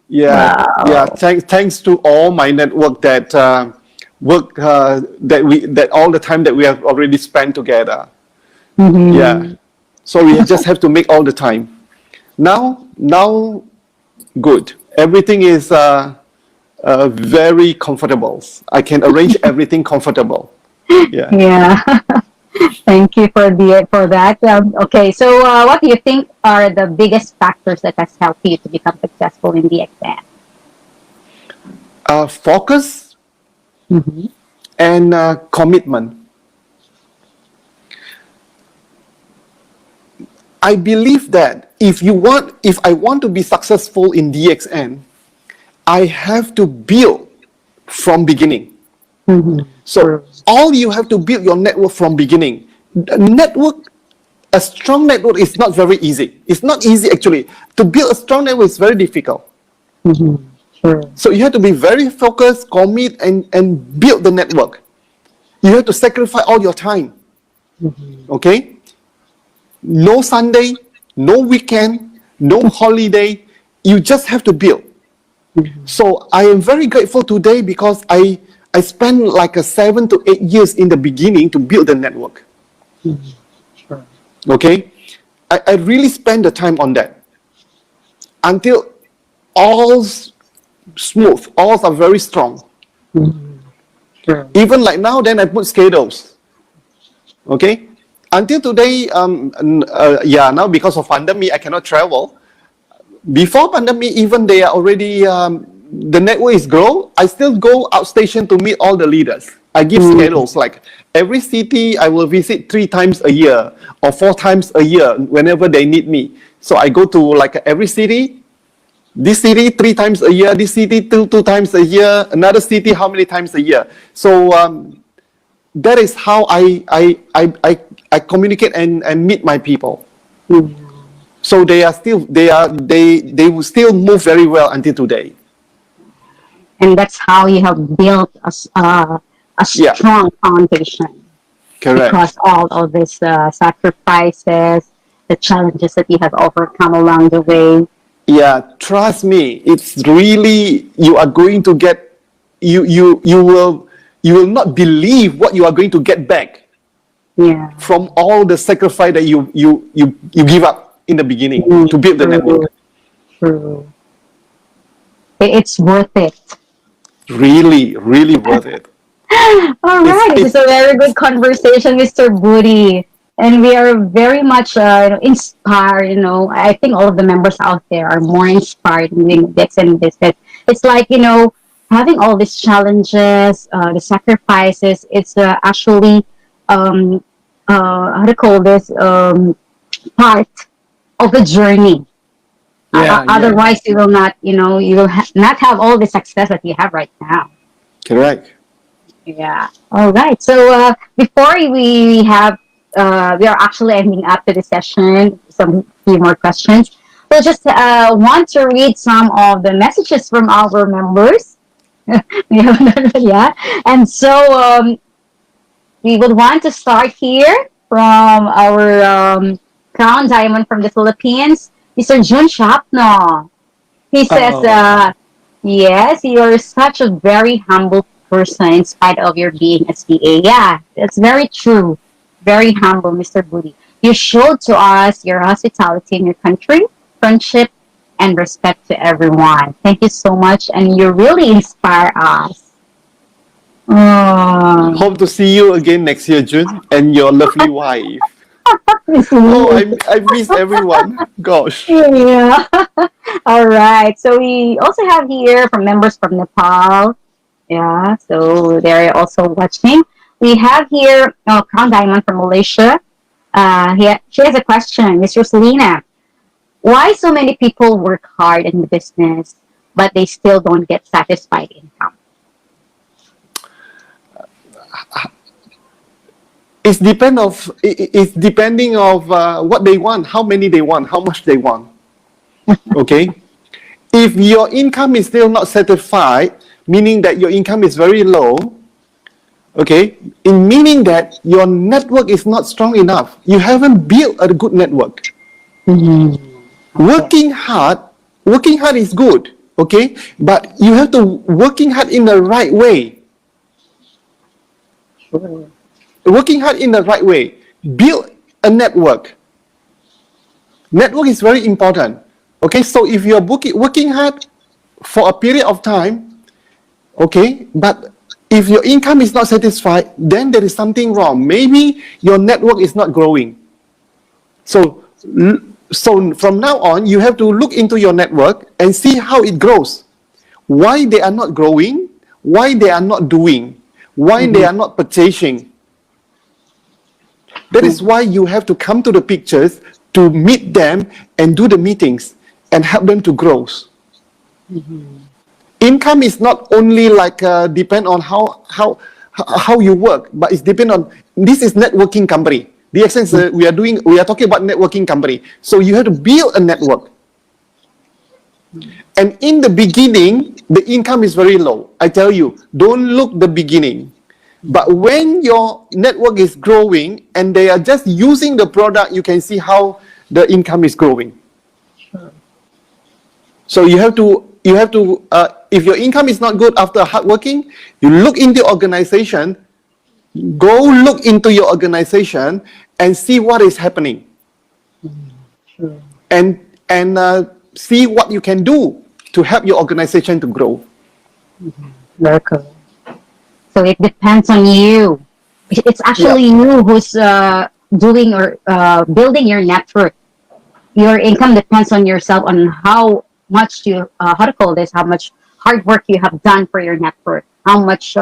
Yeah, Wow. yeah. Thanks to all my network that that all the time that we have already spent together. Yeah. So we just have to make all the time. Now, good. Everything is very comfortable. I can arrange everything comfortable. Yeah. Yeah. Thank you for that. Okay, so what do you think are the biggest factors that has helped you to become successful in DXN? Focus and commitment. I believe that if I want to be successful in DXN, I have to build from beginning. So all you have to build your network from beginning. A strong network is not very easy. It's not easy actually. To build a strong network is very difficult. So you have to be very focused, commit, and build the network. You have to sacrifice all your time. Okay? No Sunday, no weekend, no holiday. You just have to build. So I am very grateful today because I spent like 7 to 8 years in the beginning to build the network. Okay? I really spent the time on that. Until all's smooth, all's are very strong. Even like now, then I put schedules. Okay? Until today, now because of pandemic, I cannot travel. Before pandemic, even they are already, the network is grow. I still go outstation to meet all the leaders. I give schedules, like every city I will visit 3 times a year or 4 times a year whenever they need me. So I go to like every city, this city 3 times a year, this city 2 times a year, another city how many times a year. So that is how I communicate and meet my people. So they will still move very well until today. And that's how you have built a strong foundation. Correct. Because all of these sacrifices, the challenges that you have overcome along the way. Yeah, trust me, it's really, you are going to get, you will not believe what you are going to get back. Yeah. From all the sacrifice that you give up in the beginning to build the network. True. It's worth it. Really, really worth it. All right, this is a very good conversation, Mr. Booty. And we are very much inspired. I think all of the members out there are more inspired in doing this and this. It's like, having all these challenges, the sacrifices, it's actually, how to call this, part of the journey. Otherwise, you will not, you will not have all the success that you have right now. Correct. Yeah. All right. So before we have, we are actually ending up to the session. Some few more questions. So just want to read some of the messages from our members. We have yeah. And so we would want to start here from our Crown Diamond from the Philippines, Mr. Jun Shapno. He says, yes, you're such a very humble person in spite of your being a CA. Yeah, that's very true. Very humble, Mr. Booty. You showed to us your hospitality in your country, friendship, and respect to everyone. Thank you so much, and you really inspire us. Hope to see you again next year, June, and your lovely wife. I miss everyone. Gosh. Yeah. All right. So we also have here from members from Nepal. Yeah. So they're also watching. We have here Crown Diamond from Malaysia. She has a question, Mr. Selena. Why so many people work hard in the business, but they still don't get satisfied income? It's depending of what they want, how many they want, how much they want. Okay, if your income is still not satisfied, meaning that your income is very low. Okay, in meaning that your network is not strong enough. You haven't built a good network. Mm-hmm. Working hard is good. Okay, but you have to working hard in the right way. Sure. Working hard in the right way. Build a network. Network is very important. Okay, so if you're working hard for a period of time, okay, but if your income is not satisfied, then there is something wrong. Maybe your network is not growing. So from now on, you have to look into your network and see how it grows. Why they are not growing, why they are not doing, why they are not purchasing. That is why you have to come to the pictures to meet them and do the meetings and help them to grow. Income is not only like depend on how you work, but it's depend on, this is networking company. DXN, we are talking about networking company. So you have to build a network. And in the beginning, the income is very low. I tell you, don't look the beginning. But when your network is growing and they are just using the product, you can see how the income is growing. So you have to, if your income is not good after hard working, you look into organization, go look into your organization and see what is happening. And see what you can do to help your organization to grow. Very cool. So it depends on you. It's actually you who's doing or building your network. Your income depends on yourself, on how much you, how to call this, how much hard work you have done for your network, how much,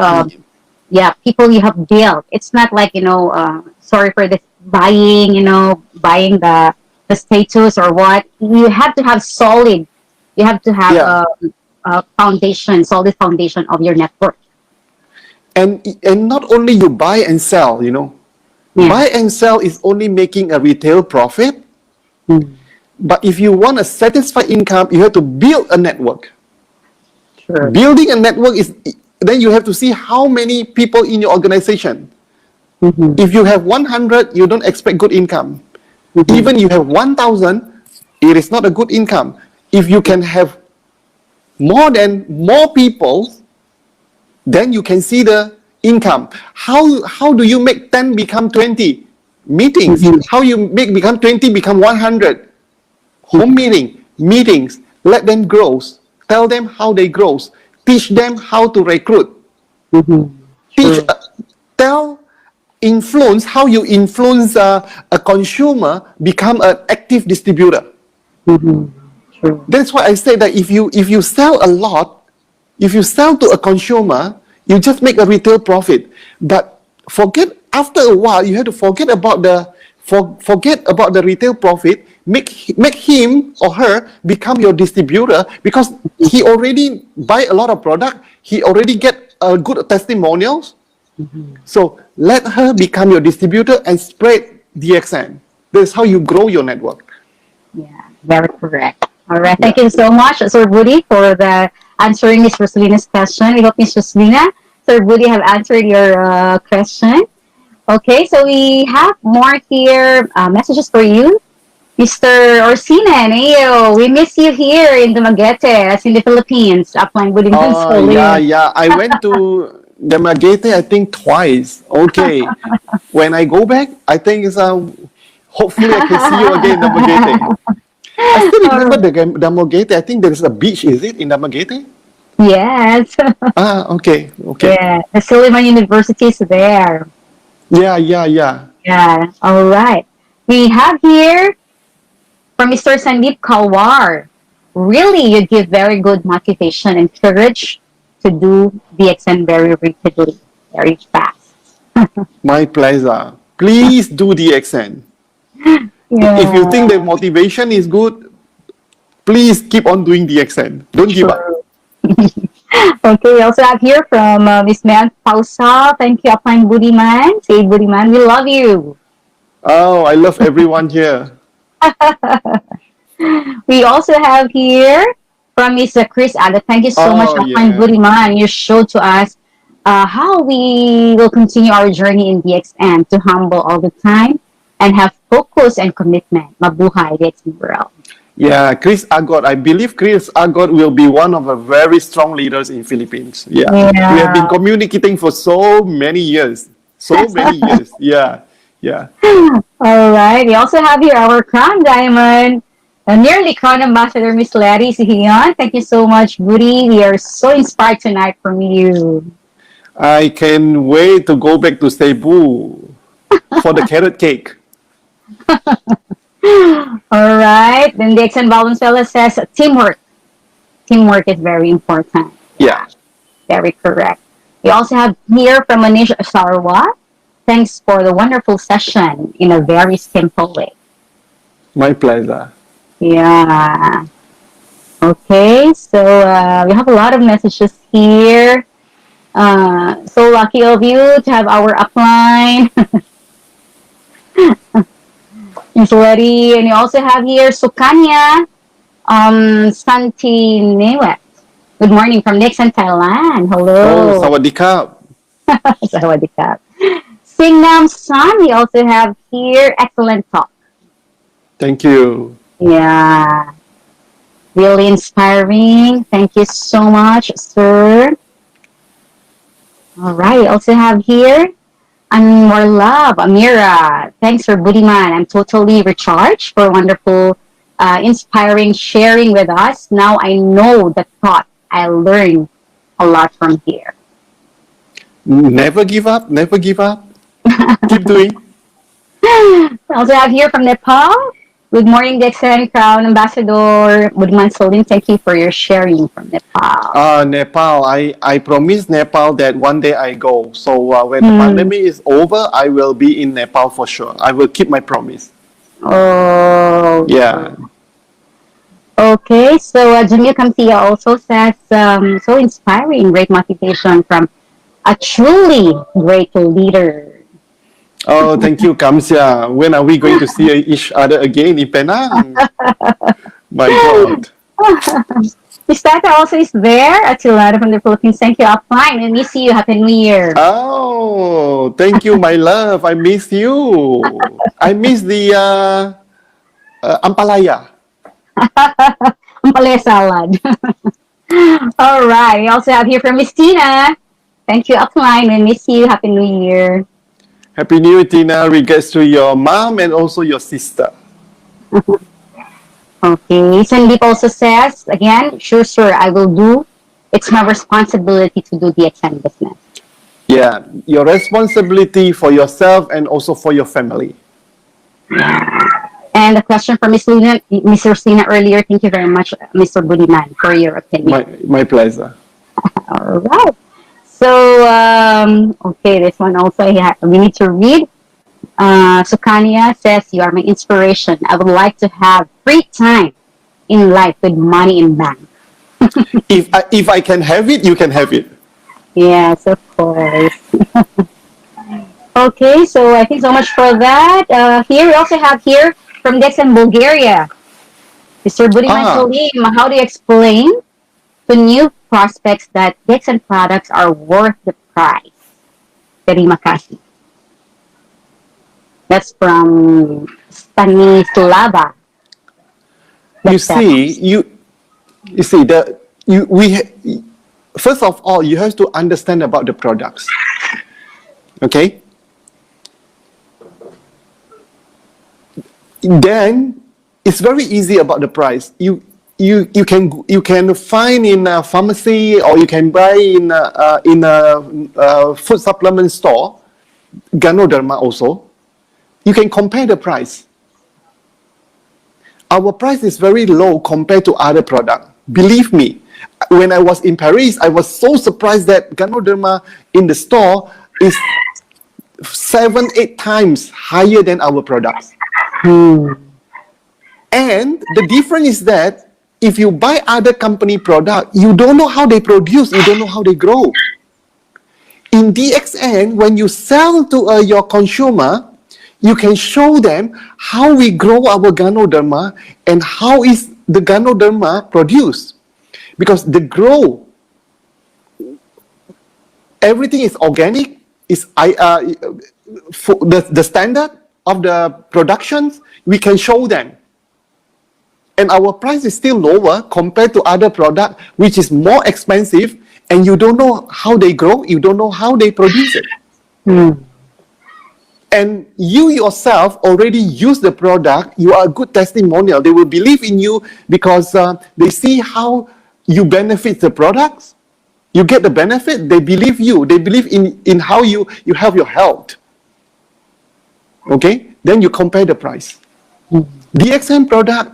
people you have built. It's not like, sorry for this, buying the status or what. You have to have solid, you have to have a foundation, solid foundation of your network. And not only you buy and sell, buy and sell is only making a retail profit. But if you want a satisfied income, you have to build a network. Sure. Building a network is, then you have to see how many people in your organization. If you have 100, you don't expect good income. Even you have 1,000, it is not a good income. If you can have more people, then you can see the income. How do you make 10 become 20? Meetings. How you make become 20 become 100? Home meetings. Let them grow. Tell them how they grow. Teach them how to recruit. Teach, tell, influence how you influence a consumer become an active distributor. True. That's why I say that if you sell a lot, if you sell to a consumer, you just make a retail profit. But after a while, you have to forget about the retail profit. Make him or her become your distributor, because he already buy a lot of product. He already get good testimonials. So let her become your distributor and spread DXN. That's how you grow your network. Yeah, very correct. All right. Thank you so much, Sir Woody, for the answering Miss Rosalina's question. We hope Miss Rosalina, Sir Woody, have answered your question. Okay, so we have more here messages for you. Mr. Orsina, Neo, we miss you here in Dumaguete, as in the Philippines, upline Woody Oh, yeah. I went to Dumaguete, I think, twice. Okay. When I go back, I think it's hopefully I can see you again in Dumaguete. I still remember the Dumaguete. I think there's a beach, is it, in Dumaguete? Yes. Okay. Yeah, the Suleiman University is there. Yeah. Yeah, all right. We have here from Mr. Sandeep Kalwar. Really, you give very good motivation and courage to do DXN very rapidly, very fast. My pleasure. Please do DXN. If you think the motivation is good, please keep on doing DXN. Don't give up. Okay, we also have here from Miss Man Pausa. Thank you, Upline Budiman. Say Budiman, we love you. Oh, I love everyone here. We also have here from Miss Chris Ada. Thank you so much, Upline Budiman. You showed to us how we will continue our journey in DXN to humble all the time and have focus and commitment. Mabuhay DXN world. Yeah, Chris Agot. I believe Chris Agot will be one of the very strong leaders in Philippines. Yeah. We have been communicating for so many years. Yeah. All right. We also have here our Crown Diamond, nearly Crown Ambassador, Miss Larry Sihion. Thank you so much, Budi. We are so inspired tonight from you. I can wait to go back to Cebu for the carrot cake. All right. Then Dixon Valenzuela says teamwork. Teamwork is very important. Yeah. Very correct. We also have here from Manish Sarwa. Thanks for the wonderful session in a very simple way. My pleasure. Yeah. Okay. So we have a lot of messages here. So lucky of you to have our upline. Miss Letty, and you also have here Sukanya Santinewet. Good morning from Nixon, Thailand. Hello. Oh, sawadee-kap. Sawadee-kap. Singnam San, we also have here. Excellent talk. Thank you. Yeah. Really inspiring. Thank you so much, sir. All right. Also have here and more love, Amira. Thanks for Budiman. I'm totally recharged for wonderful, inspiring sharing with us. Now I know the thought. I learned a lot from here. Never give up. Never give up. Keep doing. I also have here from Nepal. Good morning, DXN Crown Ambassador Budiman Solim. Thank you for your sharing from Nepal. Nepal. I promised Nepal that one day I go. So when the pandemic is over, I will be in Nepal for sure. I will keep my promise. Oh. Yeah. Okay, so Jamil Kamtia also says, so inspiring, great motivation from a truly great leader. Oh, thank you, Kamsia. When are we going to see each other again in Penang? My God. Miss Tata also is there. Atilada from the Philippines. Thank you, upline. I miss you. Happy New Year. Oh, thank you, my love. I miss you. I miss the ampalaya. Ampalaya salad. All right. We also have here from Miss Tina. Thank you, upline. I miss you. Happy New Year. Happy New Year, Tina. Regards to your mom and also your sister. Okay. Sandeep also says, again, sure, sir, I will do. It's my responsibility to do the DXN business. Yeah, your responsibility for yourself and also for your family. And a question from Mr. Sina earlier. Thank you very much, Mr. Budiman, for your opinion. My pleasure. All right. So, okay, this one also we need to read. Sukanya says, "You are my inspiration. I would like to have free time in life with money in bank." If I can have it, you can have it. Yes, of course. Okay, so I think so much for that. Here we also have here from DXN Bulgaria, Mr. Budiman Ah. Salim. How do you explain to new prospects that DXN products are worth the price? Terima kasih. That's from Stanislava. You see first of all, you have to understand about the products. Okay? Then it's very easy about the price. You can find in a pharmacy, or you can buy in a food supplement store, Ganoderma also. You can compare the price. Our price is very low compared to other products. Believe me, when I was in Paris, I was so surprised that Ganoderma in the store is 7-8 times higher than our products. And the difference is that if you buy other company product, you don't know how they produce, you don't know how they grow. In DXN, when you sell to your consumer, you can show them how we grow our Ganoderma and how is the Ganoderma produced. Because the grow, everything is organic, is the standard of the productions, we can show them. And our price is still lower compared to other product, which is more expensive, and you don't know how they grow, you don't know how they produce it. And you yourself already use the product, you are a good testimonial. They will believe in you because they see how you benefit the products. You get the benefit, they believe you. They believe in how you have your health. Okay? Then you compare the price. DXN product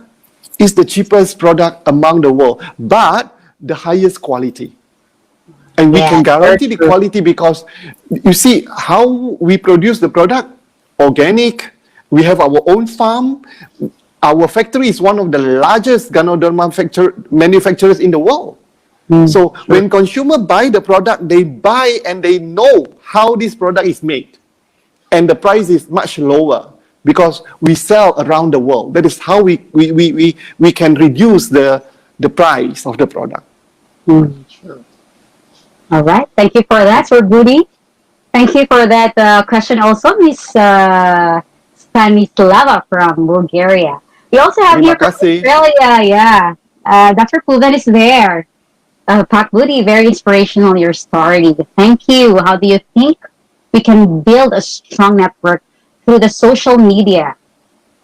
is the cheapest product among the world, but the highest quality. And we can guarantee the quality because you see how we produce the product, organic. We have our own farm. Our factory is one of the largest Ganoderma manufacturers in the world. So when consumer buy the product, they buy and they know how this product is made. And the price is much lower because we sell around the world. That is how we can reduce the price of the product. All right. Thank you for that, Sir Budi. Thank you for that question also, Miss Stanislava from Bulgaria. We also have Terima here from kasih. Australia, Dr. Puvan is there. Pak Budi, very inspirational, your story. Thank you. How do you think we can build a strong network through the social media?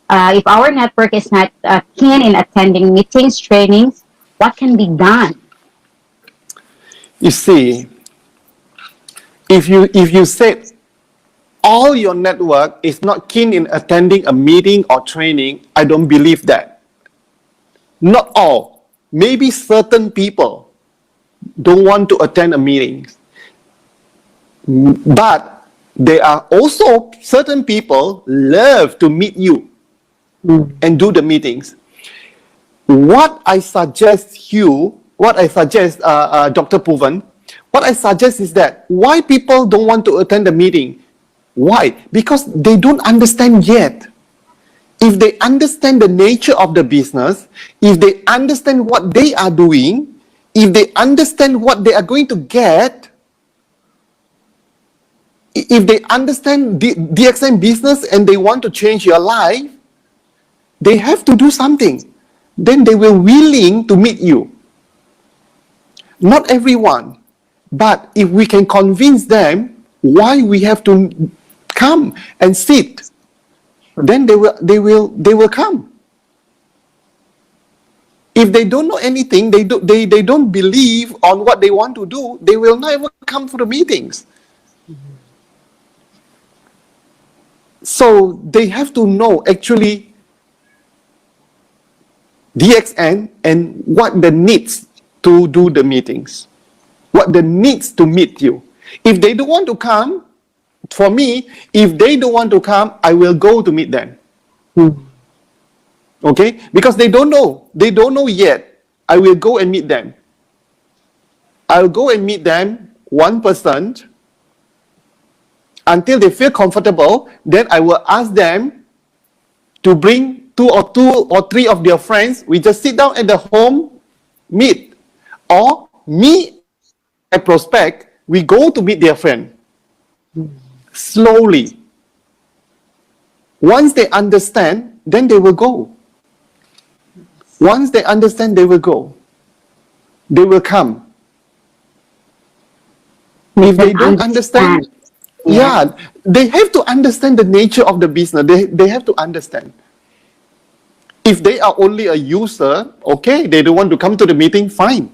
If our network is not keen in attending meetings, trainings, what can be done? You see, if you said all your network is not keen in attending a meeting or training, I don't believe that. Not all. Maybe certain people don't want to attend a meeting. But there are also certain people love to meet you and do the meetings. What I suggest Dr. Puvan, what I suggest is that why people don't want to attend the meeting? Why? Because they don't understand yet. If they understand the nature of the business, if they understand what they are doing, if they understand what they are going to get, if they understand DXN business and they want to change your life, they have to do something. Then they will willing to meet you. Not everyone, but if we can convince them why we have to come and sit, then they will come. If they don't know anything, they don't believe on what they want to do, they will never come for the meetings. So they have to know actually DXN and what the needs to do the meetings, what the needs to meet you. If they don't want to come, for me, if they don't want to come, I will go to meet them. Okay? Because they don't know. They don't know yet. I will go and meet them. I'll go and meet them 1% until they feel comfortable. Then I will ask them to bring two or three of their friends. We just sit down at the home, meet. Or me, a prospect, we go to meet their friend. Slowly. Once they understand, then they will go. Once they understand, they will go. They will come. If they don't understand, yeah, they have to understand the nature of the business. They have to understand. If they are only a user, okay, they don't want to come to the meeting, fine.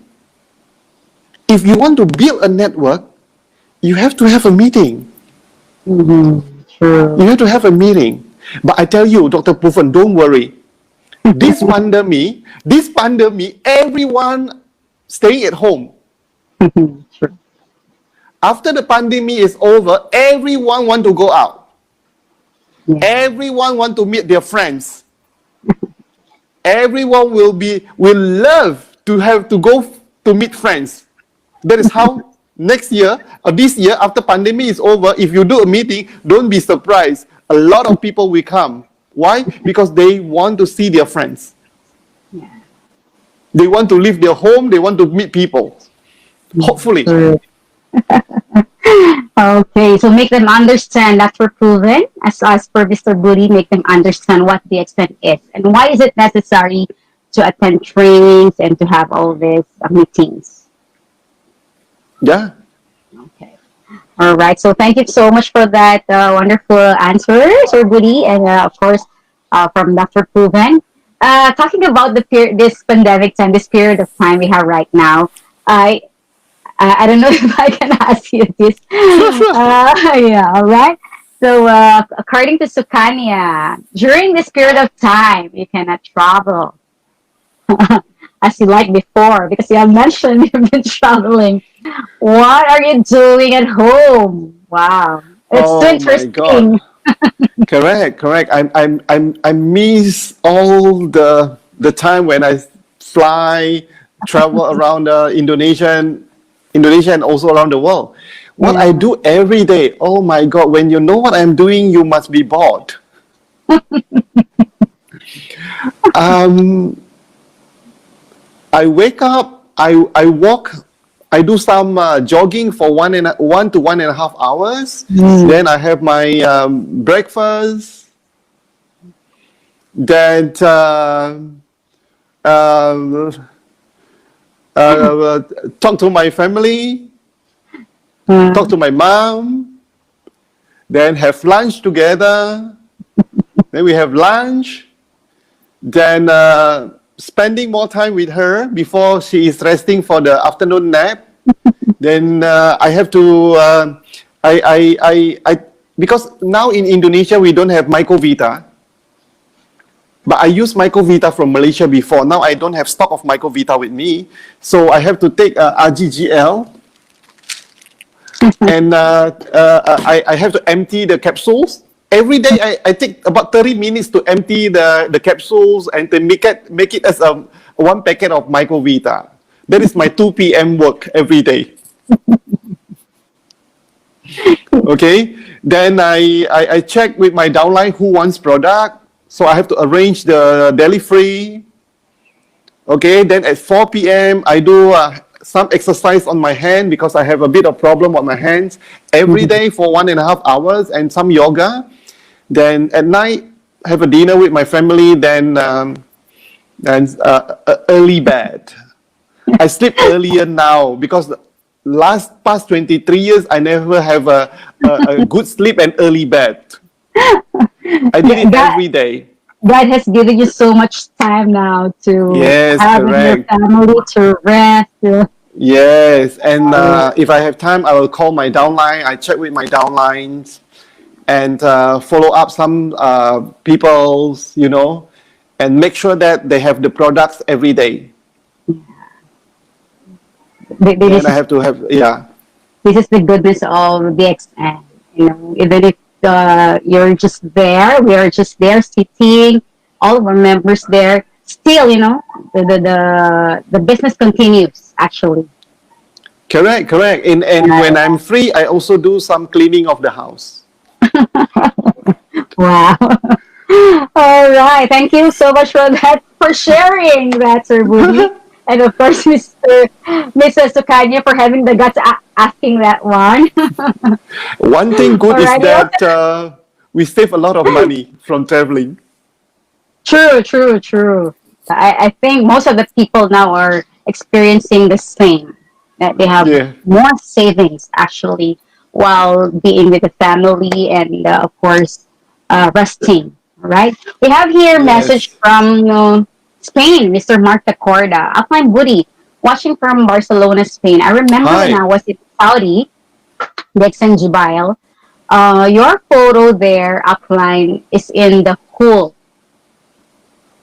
If you want to build a network, you have to have a meeting. True. You have to have a meeting. But I tell you, Dr. Pufan, don't worry. This pandemic, everyone staying at home. True. After the pandemic is over, everyone want to go out. Everyone want to meet their friends. Everyone will love to have to go to meet friends. That is how next year or this year, after pandemic is over, if you do a meeting, don't be surprised. A lot of people will come. Why? Because they want to see their friends. They want to leave their home. They want to meet people. Hopefully. Okay, so make them understand that's proven as per Mr. Budi, make them understand what the extent is and why is it necessary to attend trainings and to have all these meetings. Yeah. Okay. All right. So thank you so much for that wonderful answer, Sir Budi, and of course from Dr. Proven. Talking about this pandemic time, this period of time we have right now, I don't know if I can ask you this. Yeah. All right. So according to Sukanya, during this period of time, you cannot travel as you like before because you have mentioned you've been traveling. What are you doing at home? Wow, it's so interesting. Correct. I miss all the time when I fly, travel around Indonesia and also around the world. What I do every day, oh my God, when you know what I'm doing, you must be bored. I wake up, I walk, I do some jogging for 1 to 1.5 hours. Then I have my breakfast. Then talk to my family, talk to my mom, then have lunch together. Then we have lunch. Then spending more time with her before she is resting for the afternoon nap. Then I have to, because now in Indonesia we don't have Mycovita. But I used Mycovita from Malaysia before. Now I don't have stock of Mycovita with me. So I have to take RGGL. And I have to empty the capsules. Every day I take about 30 minutes to empty the capsules and to make it as a 1 packet of Mycovita. That is my 2 p.m. work every day. Okay. Then I check with my downline who wants product. So I have to arrange the delivery. Okay, then at 4 p.m. I do some exercise on my hand because I have a bit of problem on my hands every day for 1.5 hours and some yoga. Then at night, have a dinner with my family. Then early bed. I sleep earlier now because the past 23 years I never have a good sleep and early bed. I did it every day. That has given you so much time now to have your correct. family, to rest. Yes, and if I have time, I will call my downline. I check with my downlines, and follow up some people's, and make sure that they have the products every day. This And I is have to have, yeah. this is the goodness of DXN. Even if you're just there, we are just there sitting, all of our members there. Still, the business continues actually. Correct. And when I'm free, I also do some cleaning of the house. Wow. All right. Thank you so much for that, for sharing that, Sir Budi. And of course, Mrs. Sukanya for having the guts asking that one. One thing good is Alright, that we save a lot of money from traveling. True. I think most of the people now are experiencing the same. That they have Yeah. more savings actually while being with the family and of course resting. Right? We have here a message Yes. from Spain, Mr. Mark Tacorda. Upline Budi, watching from Barcelona, Spain. I remember when I Hi. was in Saudi, DXN Jubail, your photo there, upline, is in the pool.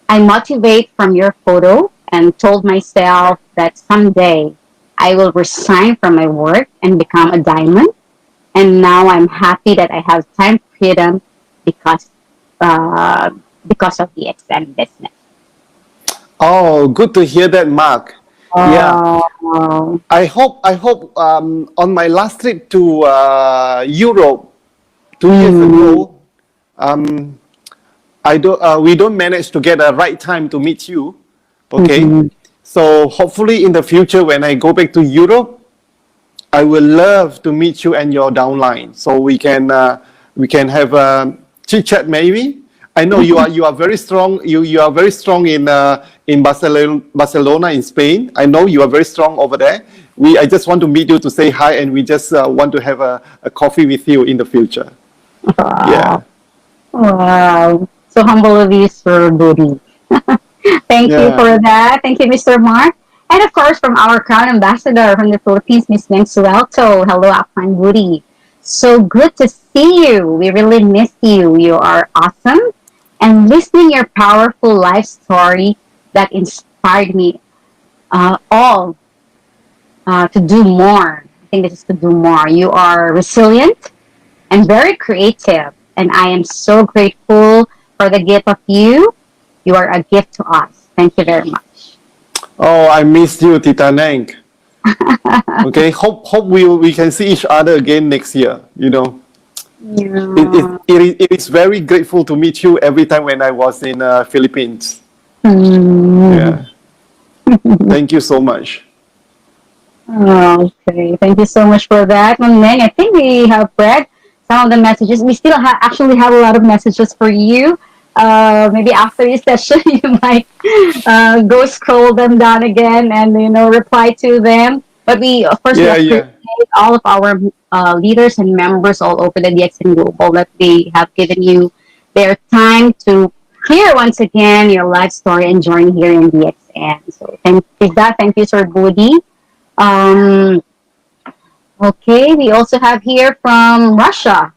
I motivate from your photo and told myself that someday I will resign from my work and become a diamond. And now I'm happy that I have time freedom because uh, because of the XM business. Oh, good to hear that, Mark. Yeah. Oh, I hope on my last trip to Europe 2 years ago, um, we don't manage to get a right time to meet you. Okay. So hopefully in the future, when I go back to Europe, I will love to meet you and your downline, so we can have a chit chat maybe. I know you are very strong. You are very strong in Barcelona in Spain. I know you are very strong over there. I just want to meet you to say hi, and we just want to have a coffee with you in the future. Yeah. wow. So humble of you, Sir Budi. Thank you Yeah. for that. Thank you, Mr. Mark. And of course, from our Crown Ambassador from the Philippines, Miss Meng Suelto. Hello, Upline Budi. So good to see you. We really miss you. You are awesome. And listening your powerful life story that inspired me all to do more. I think this is to do more. You are resilient and very creative. And I am so grateful for the gift of you. You are a gift to us. Thank you very much. Oh, I missed you, Tita Neng. Okay. Hope we can see each other again next year. Yeah. It is very grateful to meet you every time when I was in Philippines. Mm. Yeah. Thank you so much. Okay. Thank you so much for that, Ma'am Neng. I think we have read some of the messages. We still actually have a lot of messages for you. Maybe after this session, you might go scroll them down again and reply to them. But we, of course, we Yeah, appreciate yeah. all of our leaders and members all over the DXN Global that they have given you their time to hear once again your life story and join here in DXN. So, thank you, Sir Budi. Um, okay, we also have here from Russia.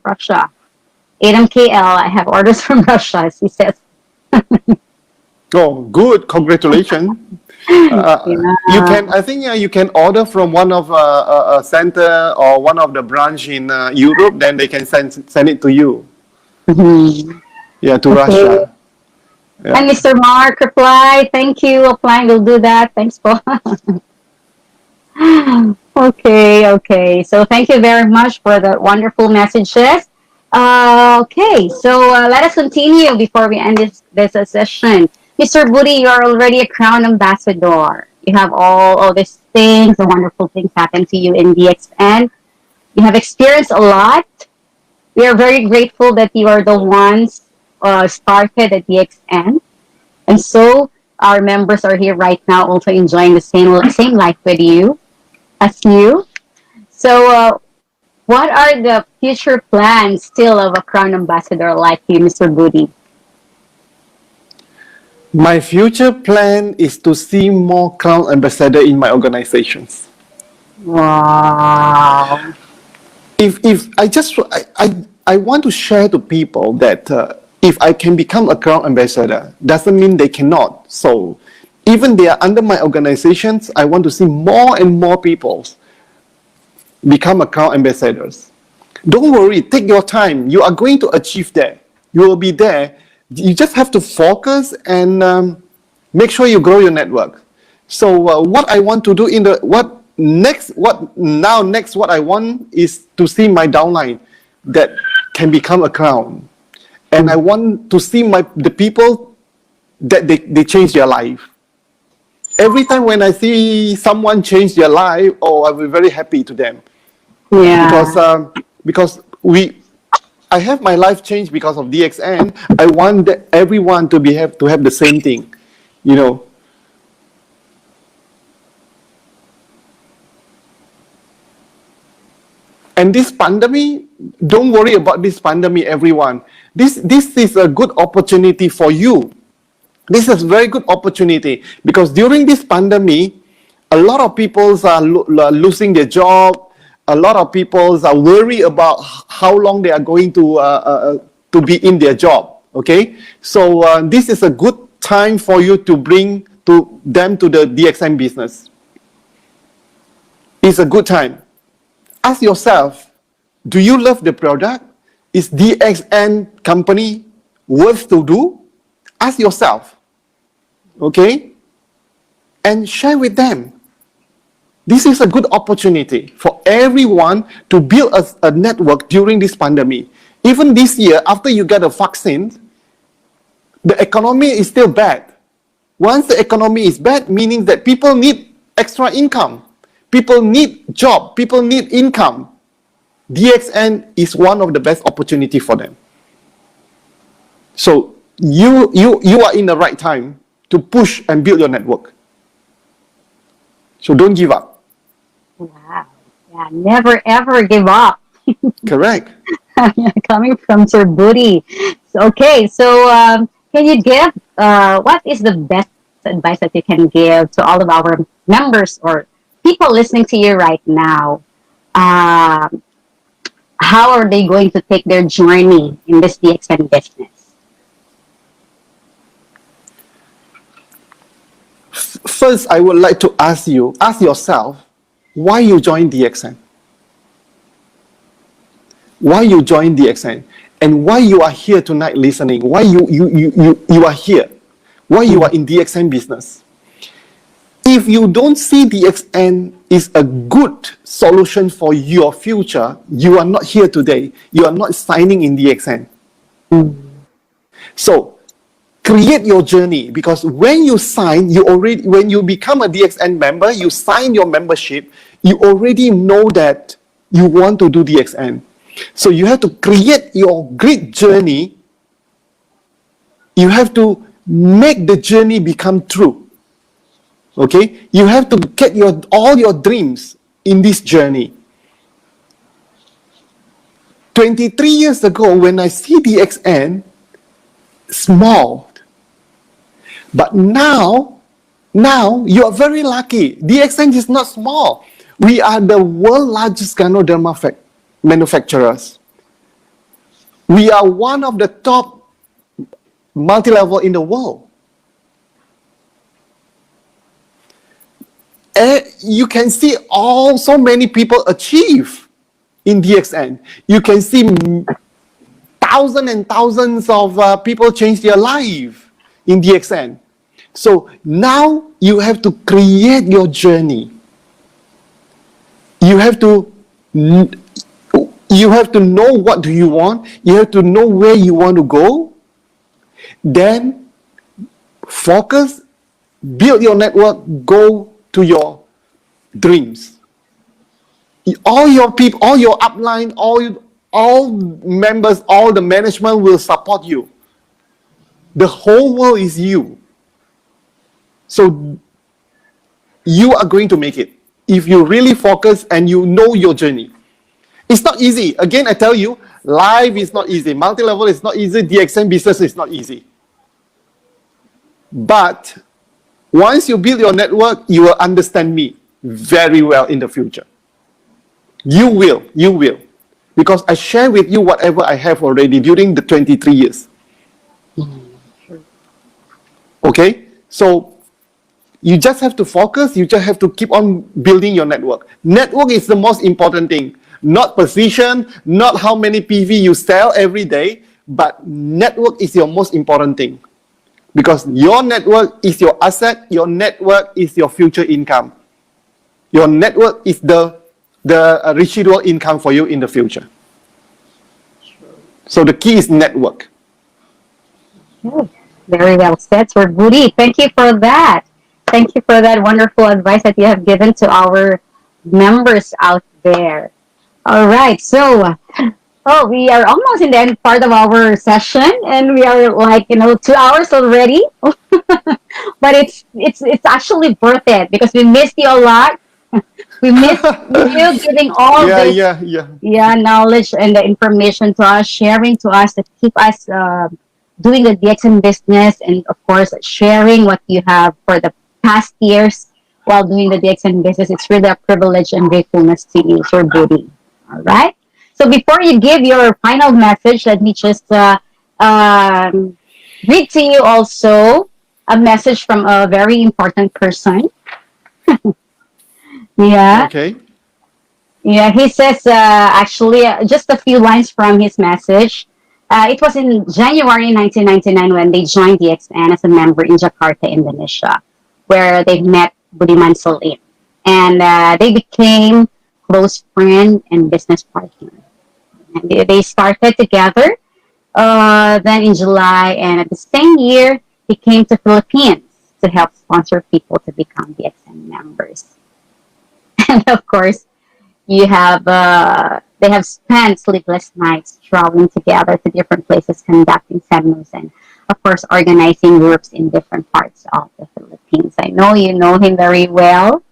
Adam KL, I have orders from Russia, as he says. Oh, good. Congratulations. You Yeah. can, I think, you can order from one of a center or one of the branch in Europe. Then they can send it to you. Mhm. Yeah, to Okay. Russia. And Yeah. Mr. Mark replied, thank you, applying, we'll do that. Thanks, Paul. Okay. So thank you very much for the wonderful messages. Okay, so let us continue before we end this session. Mr. Budi, you are already a crown ambassador. You have all these things, the wonderful things happen to you in DXN. You have experienced a lot. We are very grateful that you are the ones started at DXN. And so our members are here right now also enjoying the same life with you as you. So what are the future plans still of a crown ambassador like you, Mr. Budi? My future plan is to see more Crown Ambassador in my organizations. Wow. If I just I want to share to people that if I can become a Crown Ambassador, doesn't mean they cannot. So even they are under my organizations, I want to see more and more people become a Crown Ambassadors. Don't worry, take your time. You are going to achieve that. You will be there. You just have to focus and make sure you grow your network. So what I want to do what I want is to see my downline that can become a crown. And I want to see the people that they change their life. Every time when I see someone change their life, I'll be very happy to them. Yeah. Because I have my life changed because of DXN. I want everyone to have the same thing, you know. And this pandemic, don't worry about this pandemic, everyone. This is a good opportunity for you. This is a very good opportunity because during this pandemic, a lot of people are losing their job. A lot of people are worried about how long they are going to be in their job. Okay, so this is a good time for you to bring them to the DXN business. It's a good time. Ask yourself, do you love the product? Is DXN company worth to do? Ask yourself, okay? And share with them. This is a good opportunity for everyone to build a network during this pandemic. Even this year, after you get a vaccine, the economy is still bad. Once the economy is bad, meaning that people need extra income. People need job. People need income. DXN is one of the best opportunity for them. So you are in the right time to push and build your network. So don't give up. Wow. Yeah, never ever give up. Correct. Coming from Sir Budi. Okay, so can you give, what is the best advice that you can give to all of our members or people listening to you right now? How are they going to take their journey in this DXN business? First, I would like to ask yourself, why you join DXN? Why you join DXN? And why you are here tonight listening? Why you are here? Why you are in DXN business? If you don't see DXN is a good solution for your future, you are not here today. You are not signing in DXN. So, create your journey, because when you sign, when you become a DXN member, you sign your membership, you already know that you want to do DXN. So you have to create your great journey. You have to make the journey become true. Okay? You have to get all your dreams in this journey. 23 years ago, when I see DXN, small. But now you are very lucky. DXN is not small. We are the world's largest ganoderma manufacturers. We are one of the top multi-level in the world. You can see so many people achieve in DXN. You can see thousands and thousands of people change their life in DXN. So now you have to create your journey. You have to know what do you want. You have to know where you want to go. Then focus, build your network, go to your dreams. All your people, all your upline, all members, all the management will support you. The whole world is you. So you are going to make it if you really focus and you know your journey. It's not easy. Again, I tell you, life is not easy. Multi-level is not easy. DXN business is not easy. But once you build your network, you will understand me very well in the future. You will. because I share with you whatever I have already during the 23 years. Okay? So you just have to focus, you just have to keep on building your network. Network is the most important thing. Not position, not how many PV you sell every day, but network is your most important thing. Because your network is your asset, your network is your future income. Your network is the residual income for you in the future. So the key is network. Very well said, Sir Budi. Thank you for that. Thank you for that wonderful advice that you have given to our members out there. All right, so we are almost in the end part of our session, and we are like 2 hours already. But it's actually worth it because we missed you a lot. We missed you giving all this knowledge and the information to us, sharing to us that keep us doing the DXN business, and of course sharing what you have for the past years while doing the DXN business. It's really a privilege and gratefulness to you, Sir Budi. All right. So before you give your final message, let me just read to you also a message from a very important person. Yeah. Okay. Yeah, he says actually just a few lines from his message. It was in January 1999 when they joined DXN as a member in Jakarta, Indonesia, where they met Budiman Salim. And they became close friend and business partner. And they started together then in July, and at the same year, he came to Philippines to help sponsor people to become DXN members. And of course, they have spent sleepless nights traveling together to different places, conducting seminars, and of course, organizing groups in different parts of the Philippines. I know you know him very well,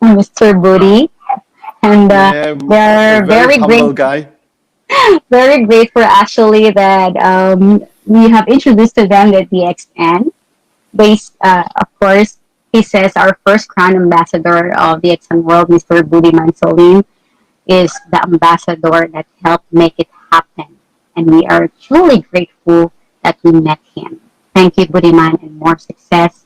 Mr. Budi, and they're very great guy. Very grateful actually that we have introduced to them the DXN. Based, of course, he says our first crown ambassador of DXN World, Mr. Budiman Salim, is the ambassador that helped make it happen. And we are truly grateful that we met him. Thank you, Budiman, and more success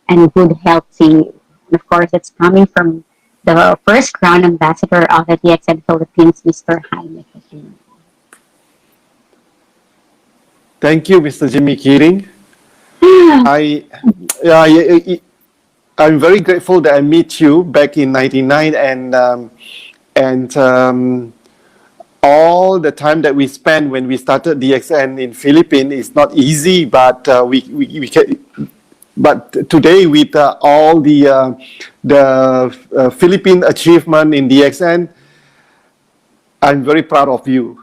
and good health to you. And of course, it's coming from the first crown ambassador of the DXN Philippines, Mr. Jaime Coutinho. Thank you, Mr. Jimmy Keating. I'm very grateful that I met you back in '99, and all the time that we spent when we started DXN in Philippines is not easy, but we can. But today, with all the Philippine achievement in DXN, I'm very proud of you.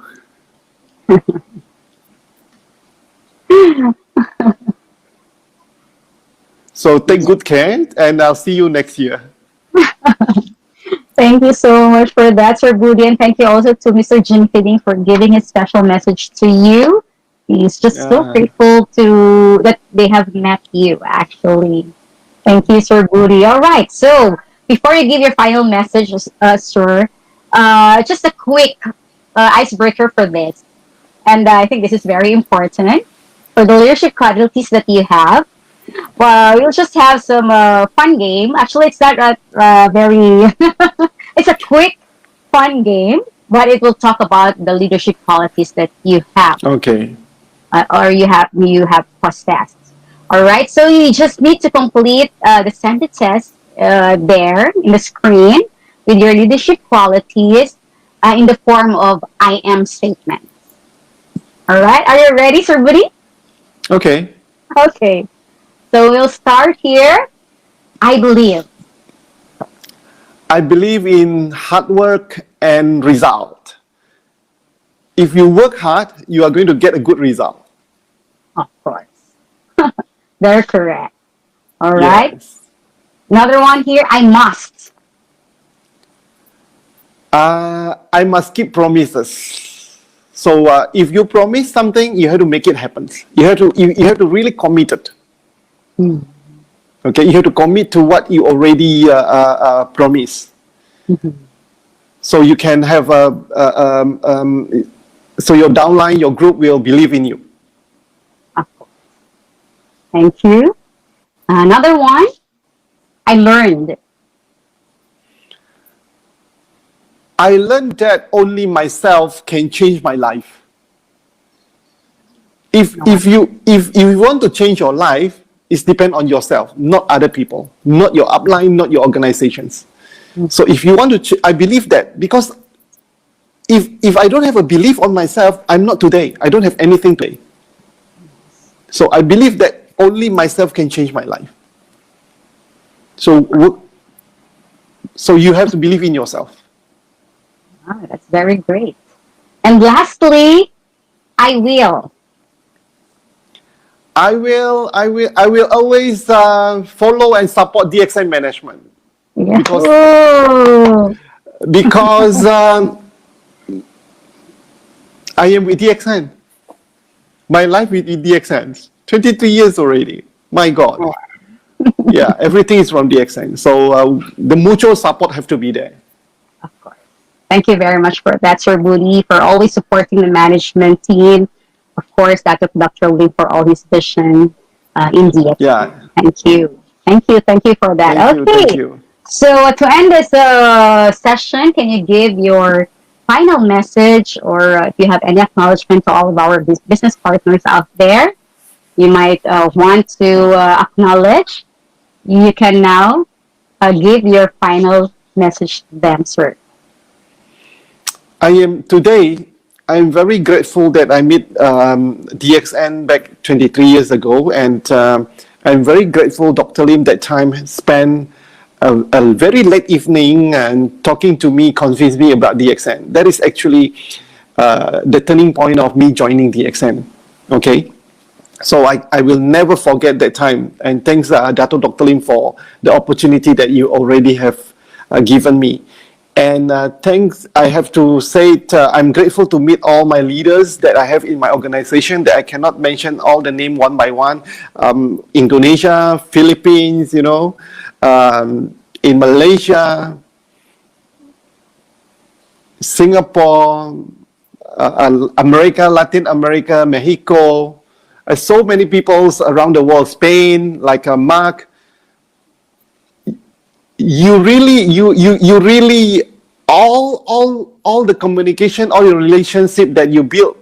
So take good care, and I'll see you next year. Thank you so much for that, Sir Budi, and thank you also to Mr. Jim Fitting for giving a special message to you. He's just so grateful that they have met you, actually. Thank you, Sir Budi. All right, so before you give your final message, sir, just a quick icebreaker for this. And I think this is very important. For the leadership qualities that you have, well, we'll just have some fun game. Actually, it's not very... it's a quick, fun game, but it will talk about the leadership qualities that you have. Okay. Or you have possessed. All right, so you just need to complete the sentence test there in the screen with your leadership qualities in the form of I am statements. All right, are you ready, Sir Budi? Okay. Okay, so we'll start here. I believe. I believe in hard work and result. If you work hard, you are going to get a good result. Of course. They're correct. All right. Yes. Another one here. I must. I must keep promises. So if you promise something, you have to make it happen. You have to really commit it. Okay, you have to commit to what you already promised. So you can have so your downline, your group will believe in you. Of course. Thank you. Another one, I learned. I learned that only myself can change my life. If you want to change your life, it's depend on yourself, not other people, not your upline, not your organizations. So if you want to, I believe that, because if I don't have a belief on myself, I'm not today. I don't have anything today. So I believe that only myself can change my life. So you have to believe in yourself. Oh, that's very great. And lastly, I will. I will always follow and support DXN management. Yeah. Because, Oh. because I am with DXN. My life with DXN. 23 years already. My God. Yeah, everything is from DXN. So the mutual support have to be there. Of course. Thank you very much for that, Sir Budi, for always supporting the management team. Of course, Dr. Lee for all his vision in DXN. Yeah. Thank you. Thank you for that. Thank you. So to end this session, can you give your final message, or if you have any acknowledgement to all of our business partners out there you might want to acknowledge? You can now give your final message to them, sir. Today, I'm very grateful that I met DXN back 23 years ago, and I'm very grateful Dr. Lim that time spent a very late evening and talking to me, convinced me about DXN. That is actually the turning point of me joining DXN. Okay, so I will never forget that time. And thanks, Dr. Lim, for the opportunity that you already have given me. And thanks, I have to say, I'm grateful to meet all my leaders that I have in my organization, that I cannot mention all the name one by one. Indonesia, Philippines, you know, in Malaysia, Singapore, America, Latin America, Mexico, so many people around the world, Spain, like Mark. You really, all the communication, all your relationship that you build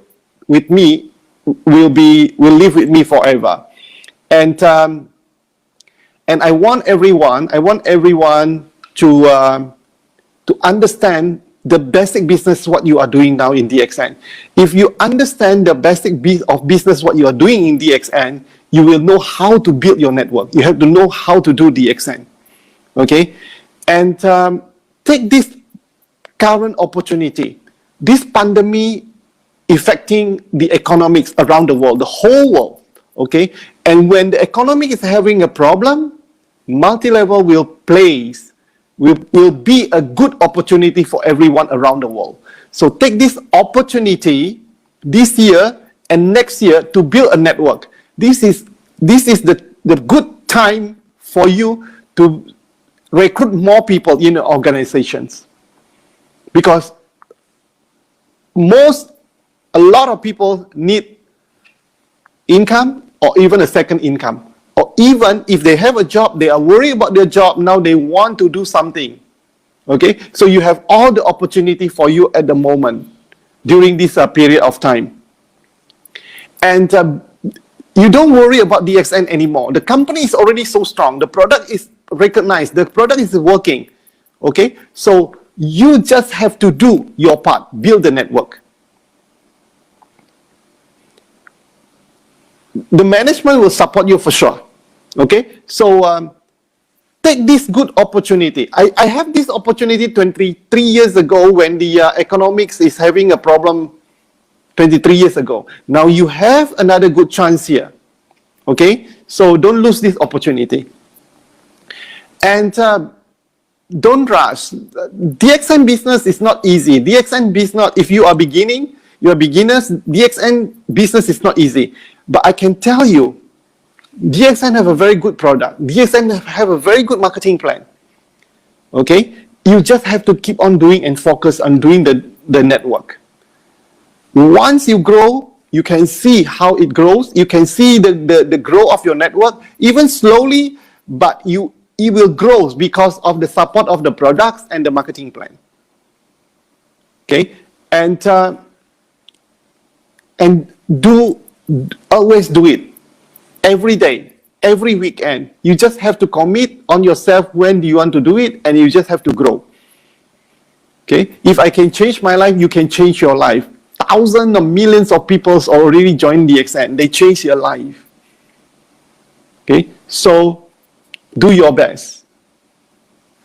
with me will live with me forever. And I want everyone to understand the basic business what you are doing now in DXN. If you understand the basic of business what you are doing in DXN, you will know how to build your network. You have to know how to do DXN. Okay, and take this current opportunity, this pandemic affecting the economics around the world, the whole world. Okay, and when the economy is having a problem, multi-level will be a good opportunity for everyone around the world. So take this opportunity this year and next year to build a network. This is the good time for you to recruit more people in your organizations, because a lot of people need income or even a second income, or even if they have a job, they are worried about their job, now they want to do something. Okay, so you have all the opportunity for you at the moment during this period of time. And you don't worry about DXN anymore. The company is already so strong. The product is recognized. The product is working. Okay, so you just have to do your part, build the network. The management will support you for sure. Okay, so take this good opportunity. I have this opportunity 23 years ago when the economics is having a problem 23 years ago. Now you have another good chance here. Okay, so don't lose this opportunity. And don't rush. DXN business is not easy. DXN business, if you are beginners, DXN business is not easy. But I can tell you, DXN have a very good product. DXN have a very good marketing plan. Okay, You just have to keep on doing and focus on doing the network. Once you grow, you can see how it grows. You can see the growth of your network, even slowly, but it will grow because of the support of the products and the marketing plan. Okay, and always do it every day, every weekend. You just have to commit on yourself when do you want to do it, and you just have to grow. Okay, if I can change my life, you can change your life. Thousands of millions of people already joined DXN. They change your life. Okay, so do your best.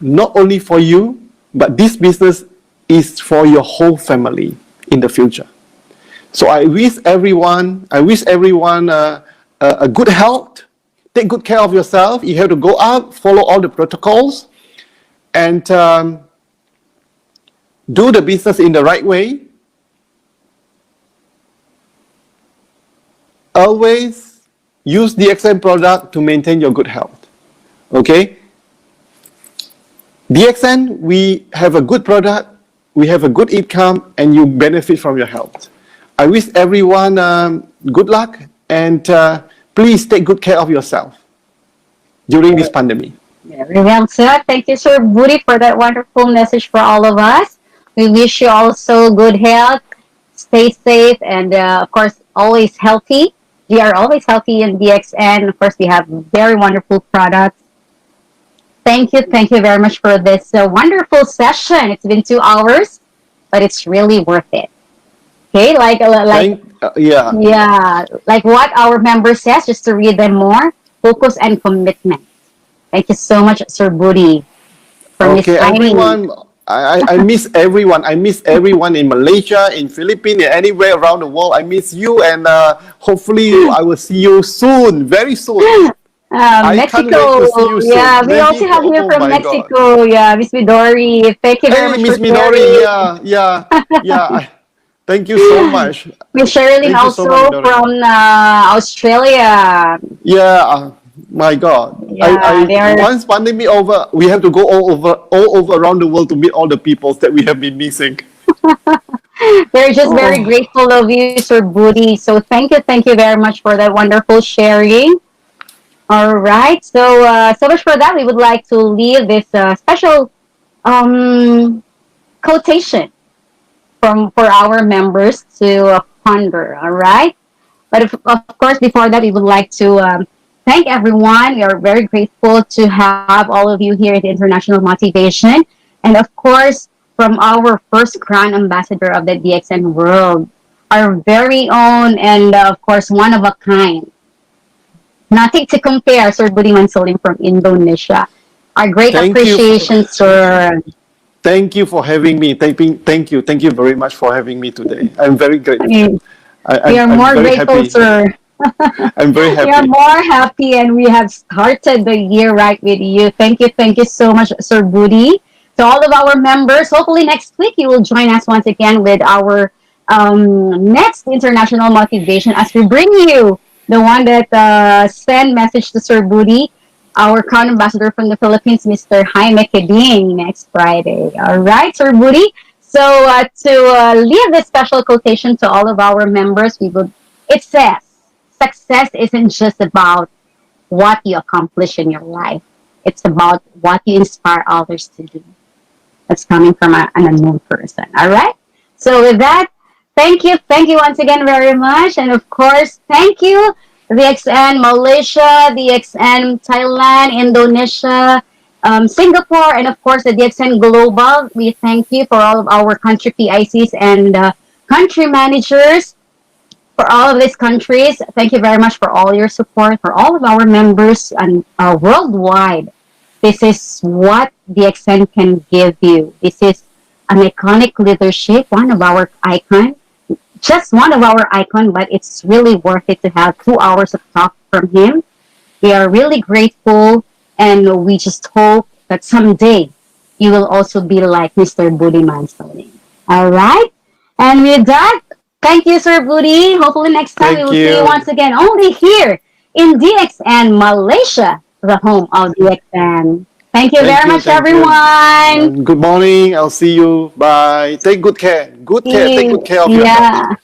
Not only for you, but this business is for your whole family in the future. So I wish everyone a good health. Take good care of yourself. You have to go out, follow all the protocols, and do the business in the right way. Always use the DXN product to maintain your good health. Okay? DXN, we have a good product, we have a good income, and you benefit from your health. I wish everyone good luck, and please take good care of yourself during this pandemic. Very well said. Thank you, Sir Budi, for that wonderful message for all of us. We wish you also good health, stay safe, and of course, always healthy. We are always healthy in DXN. Of course, we have very wonderful products. Thank you very much for this wonderful session. It's been 2 hours, but it's really worth it. Okay, like what our member says, just to read them more: focus and commitment. Thank you so much, Sir Budi, for everyone. I miss everyone. I miss everyone in Malaysia, in Philippines, anywhere around the world. I miss you, and hopefully I will see you soon, very soon. Mexico. Yeah, we also have here from Mexico. God. Yeah, Miss Midori. Thank you very much. Miss Midori. Yeah. Thank you so much. Miss Sherilyn also from Australia. Yeah. My God. Yeah, once pandemic over, we have to go all over around the world to meet all the people that we have been missing. They're just very grateful of you, Sir Budi. So thank you very much for that wonderful sharing. All right, so much for that. We would like to leave this special quotation for our members to ponder. All right, but of course, before that, we would like to thank everyone. We are very grateful to have all of you here at the International Motivation, and of course, from our first Grand Ambassador of the DXN World, our very own, and of course, one of a kind. Nothing to compare, Sir Budi Mansoling from Indonesia. Our great appreciation, sir. Thank you for having me. Thank you very much for having me today. I'm very grateful. We are more grateful, happy. Sir. I'm very happy. We are more happy, and we have started the year right with you. Thank you so much, Sir Budi. To all of our members, hopefully next week you will join us once again with our next International Motivation as we bring you the one that sent message to Sir Budi, our Crown Ambassador from the Philippines, Mr. Jaime Keding, next Friday. All right, Sir Budi. So to leave this special quotation to all of our members, it says, success isn't just about what you accomplish in your life. It's about what you inspire others to do. That's coming from an unknown person. All right? So with that, thank you once again very much. And of course, thank you, DXN Malaysia, DXN Thailand, Indonesia, Singapore, and of course, the DXN Global. We thank you for all of our country PICs and country managers for all of these countries. Thank you very much for all your support, for all of our members and worldwide. This is what DXN can give you. This is an iconic leadership, one of our icons. Just one of our icons, but it's really worth it to have 2 hours of talk from him. We are really grateful, and we just hope that someday you will also be like Mr. Budi Mansoling. All right? And with that, thank you, Sir Budi. Hopefully next time we will see you once again only here in DXN Malaysia, the home of DXN. Thank you very much, Thank you. everyone. Good morning. I'll see you. Bye. Take good care. Good care. Take good care of yourself. Yeah.